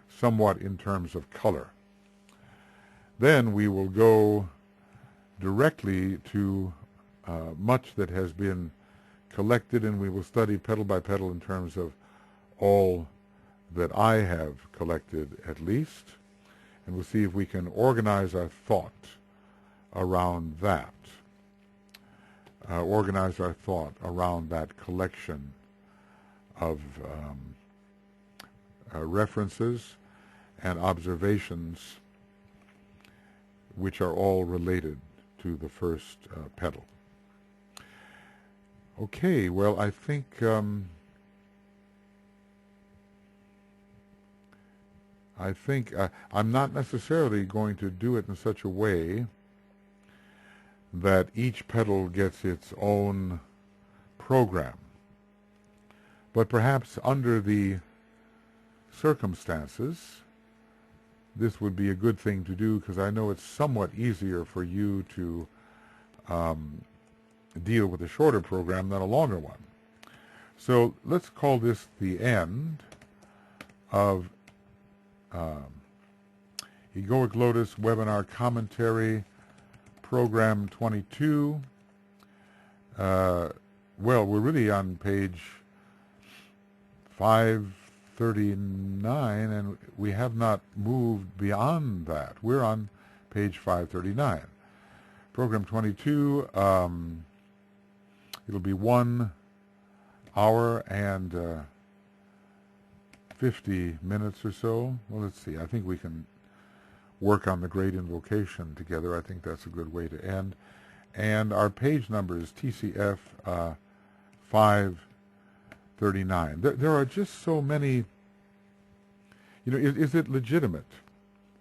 somewhat in terms of color. Then we will go directly to much that has been collected, and we will study petal by petal in terms of all that I have collected at least, and we'll see if we can organize our thought around that, collection of references and observations which are all related to the first petal. Okay, well, I think I'm not necessarily going to do it in such a way that each petal gets its own program. But perhaps under the circumstances, this would be a good thing to do, because I know it's somewhat easier for you to deal with a shorter program than a longer one. So let's call this the end of Egoic Lotus Webinar Commentary, Program 22. Well, we're really on page 539, and we have not moved beyond that. We're on page 539. Program 22, it'll be 1 hour and 50 minutes or so. Well, let's see. I think we can work on the Great Invocation together. I think that's a good way to end. And our page number is TCF 539. There are just so many. Is it legitimate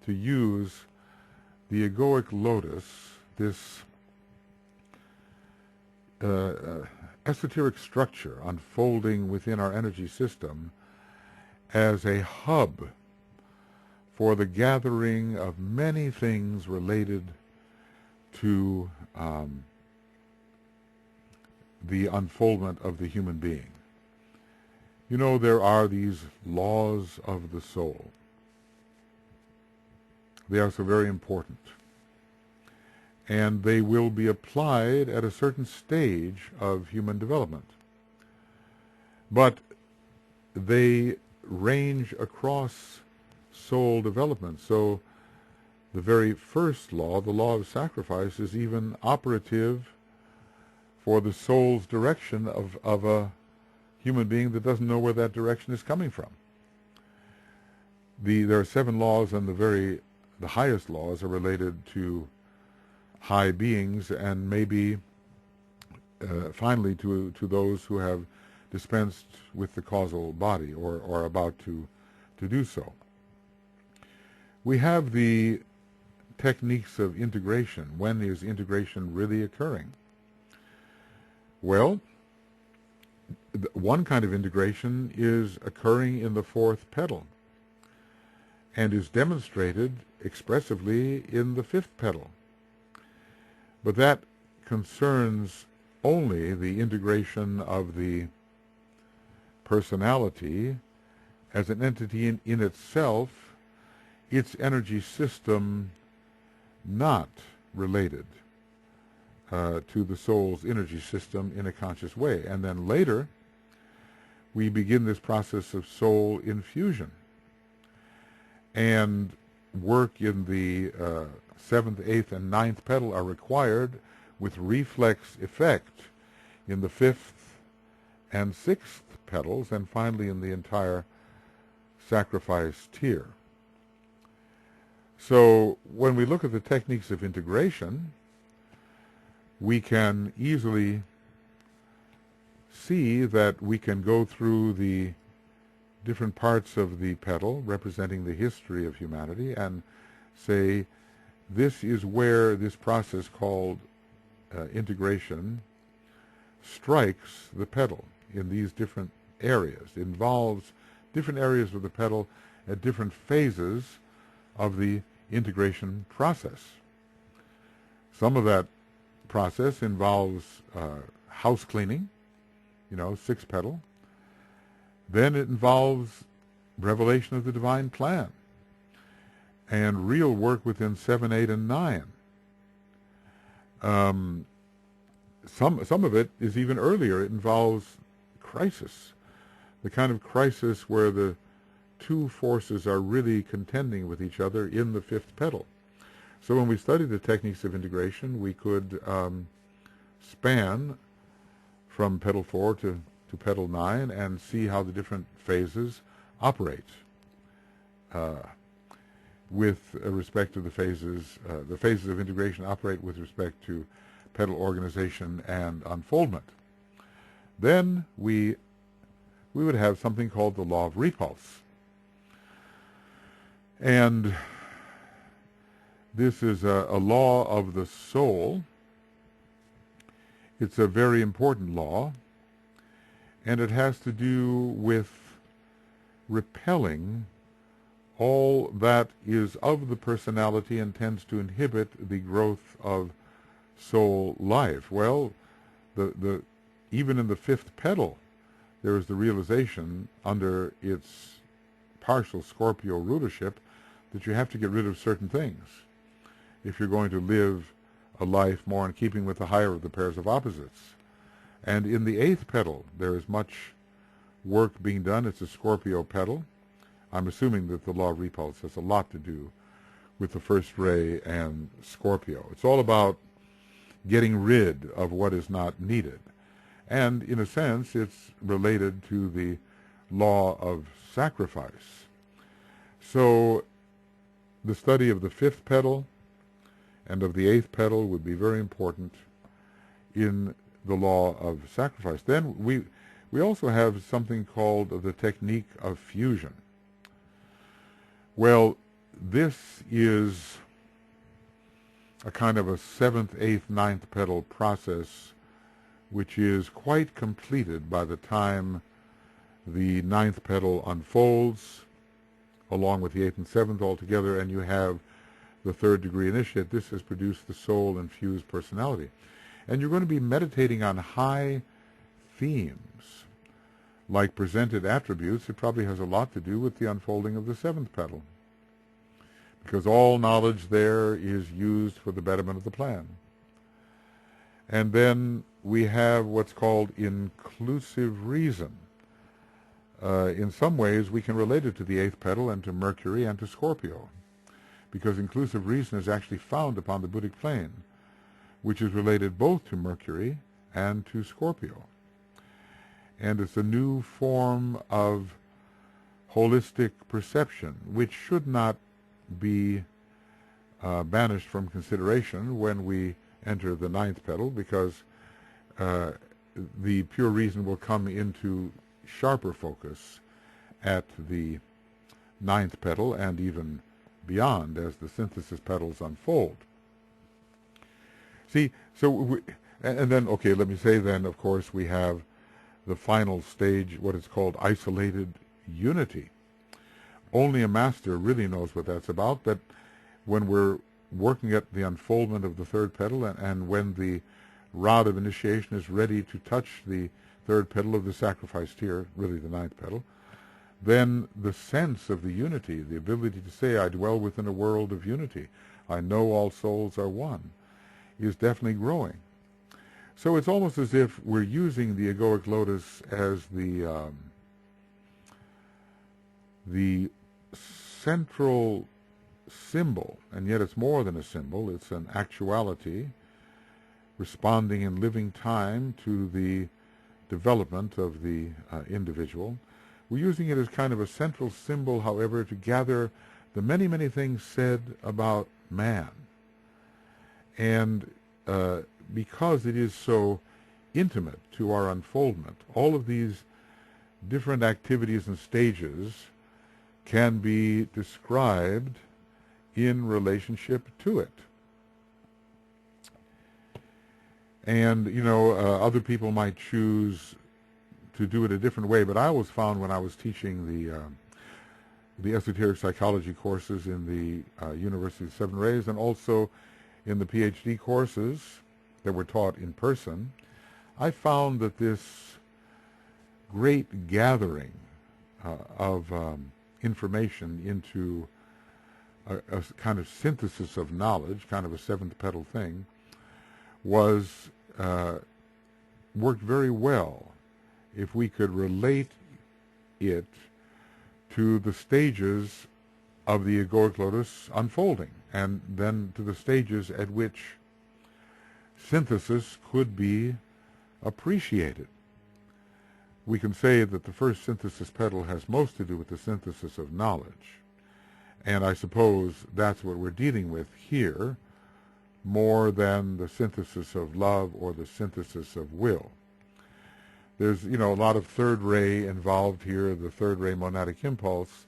to use the Egoic Lotus, this esoteric structure unfolding within our energy system, as a hub for the gathering of many things related to the unfoldment of the human being? There are these laws of the soul. They are so very important. And they will be applied at a certain stage of human development. But they range across soul development. So the very first law, the law of sacrifice, is even operative for the soul's direction of a human being that doesn't know where that direction is coming from. There are 7 laws, and the highest laws are related to high beings, and maybe finally to those who have dispensed with the causal body, or are about to do so. We have the techniques of integration. When is integration really occurring? Well, one kind of integration is occurring in the 4th petal, and is demonstrated expressively in the 5th petal. But that concerns only the integration of the personality as an entity in itself, its energy system not related to the soul's energy system in a conscious way. And then later, we begin this process of soul infusion. And work in the 7th, 8th, and 9th petal are required with reflex effect in the 5th and 6th petals, and finally in the entire sacrifice tier. So when we look at the techniques of integration, we can easily see that we can go through the different parts of the petal representing the history of humanity and say, this is where this process called integration strikes the petal in these different areas. It involves different areas of the petal at different phases of the integration process. Some of that process involves house cleaning, 6th petal. Then it involves revelation of the divine plan and real work within 7, 8, and 9. Some of it is even earlier. It involves crisis, the kind of crisis where the two forces are really contending with each other in the 5th petal. So when we study the techniques of integration, we could span from petal 4 to petal 9 and see how the different phases operate with respect to the phases of integration operate with respect to petal organization and unfoldment. Then we would have something called the law of repulse. And this is a law of the soul. It's a very important law, and it has to do with repelling all that is of the personality and tends to inhibit the growth of soul life. Well, even in the 5th petal, there is the realization under its partial Scorpio rulership that you have to get rid of certain things if you're going to live a life more in keeping with the higher of the pairs of opposites. And in the 8th petal, there is much work being done. It's a Scorpio petal. I'm assuming that the law of repulse has a lot to do with the first ray and Scorpio. It's all about getting rid of what is not needed. And in a sense, it's related to the law of sacrifice. So the study of the 5th petal and of the 8th petal would be very important in the law of sacrifice. Then we also have something called the technique of fusion. Well, this is a kind of a 7th, 8th, 9th petal process which is quite completed by the time the 9th petal unfolds along with the 8th and 7th altogether, and you have the 3rd degree initiate. This has produced the soul-infused personality. And you're going to be meditating on high themes, like presented attributes. It probably has a lot to do with the unfolding of the 7th petal, because all knowledge there is used for the betterment of the plan. And then we have what's called inclusive reason. In some ways, we can relate it to the 8th petal and to Mercury and to Scorpio, because inclusive reason is actually found upon the Buddhic plane, which is related both to Mercury and to Scorpio. And it's a new form of holistic perception, which should not be banished from consideration when we enter the 9th petal, because the pure reason will come into sharper focus at the 9th petal and even beyond as the synthesis petals unfold. See, so and then, okay, let me say then, of course, we have the final stage, what is called isolated unity. Only a master really knows what that's about, but when we're working at the unfoldment of the third petal, and when the rod of initiation is ready to touch the third petal of the sacrificed tear, really the ninth petal, then the sense of the unity, the ability to say, I dwell within a world of unity, I know all souls are one, is definitely growing. So it's almost as if we're using the egoic lotus as the central symbol, and yet it's more than a symbol, it's an actuality responding in living time to the development of the individual. We're using it as kind of a central symbol, however, to gather the many, many things said about man. And because it is so intimate to our unfoldment, all of these different activities and stages can be described in relationship to it. And, other people might choose to do it a different way, but I always found when I was teaching the esoteric psychology courses in the University of Seven Rays, and also in the PhD courses that were taught in person, I found that this great gathering of information into a kind of synthesis of knowledge, kind of a seventh petal thing, was worked very well if we could relate it to the stages of the egoic lotus unfolding, and then to the stages at which synthesis could be appreciated. We can say that the first synthesis petal has most to do with the synthesis of knowledge, and I suppose that's what we're dealing with here, more than the synthesis of love or the synthesis of will. There's, a lot of third ray involved here, the third ray monadic impulse,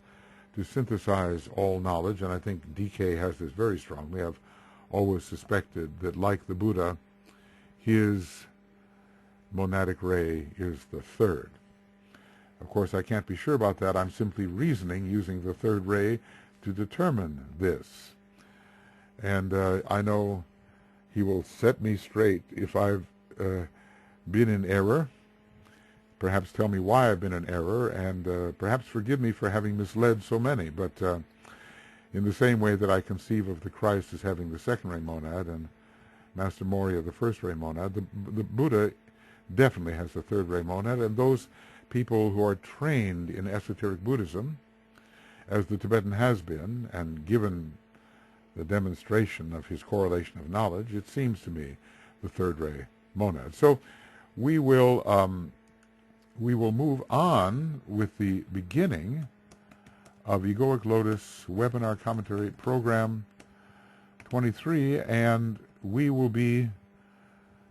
to synthesize all knowledge, and I think DK has this very strongly. I've always suspected that, like the Buddha, his monadic ray is the third. Of course, I can't be sure about that. I'm simply reasoning using the third ray to determine this. And I know he will set me straight if I've been in error, perhaps tell me why I've been in error, and perhaps forgive me for having misled so many. But in the same way that I conceive of the Christ as having the second ray monad and Master Morya the first ray monad, the Buddha definitely has the third ray monad, and those people who are trained in esoteric Buddhism, as the Tibetan has been, and given the demonstration of his correlation of knowledge, it seems to me the third ray monad. So we will move on with the beginning of Egoic Lotus Webinar Commentary Program 23, and we will be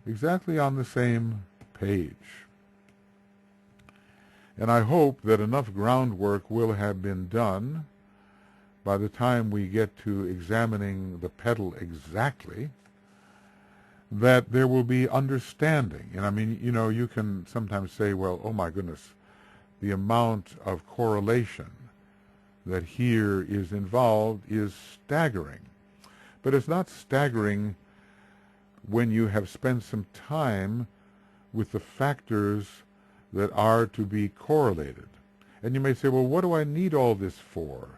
exactly on the same page. And I hope that enough groundwork will have been done by the time we get to examining the petal exactly, that there will be understanding. And I mean, you can sometimes say, well, oh my goodness, the amount of correlation that here is involved is staggering. But it's not staggering when you have spent some time with the factors that are to be correlated. And you may say, well, what do I need all this for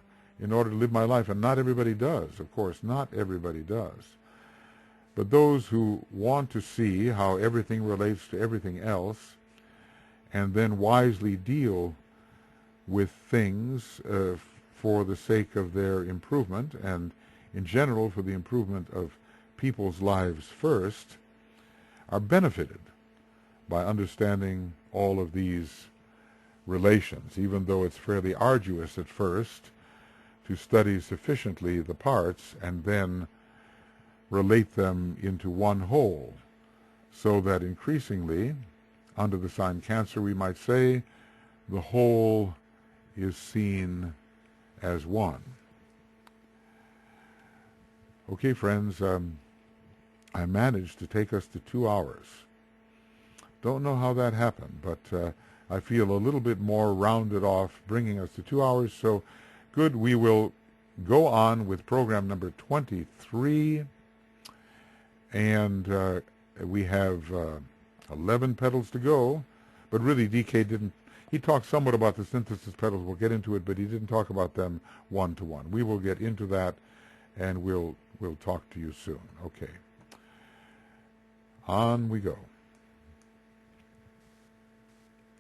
in order to live my life? And not everybody does, of course, not everybody does. But those who want to see how everything relates to everything else, and then wisely deal with things for the sake of their improvement, and in general for the improvement of people's lives first, are benefited by understanding all of these relations, even though it's fairly arduous at first to study sufficiently the parts and then relate them into one whole, so that increasingly, under the sign Cancer, we might say, the whole is seen as one. Okay, friends, I managed to take us to 2 hours. Don't know how that happened, but I feel a little bit more rounded off, bringing us to 2 hours. So good, we will go on with program number 23, and we have 11 petals to go. But really, DK didn't. He talked somewhat about the synthesis petals. We'll get into it, but he didn't talk about them one-to-one. We will get into that, and we'll talk to you soon. Okay. On we go.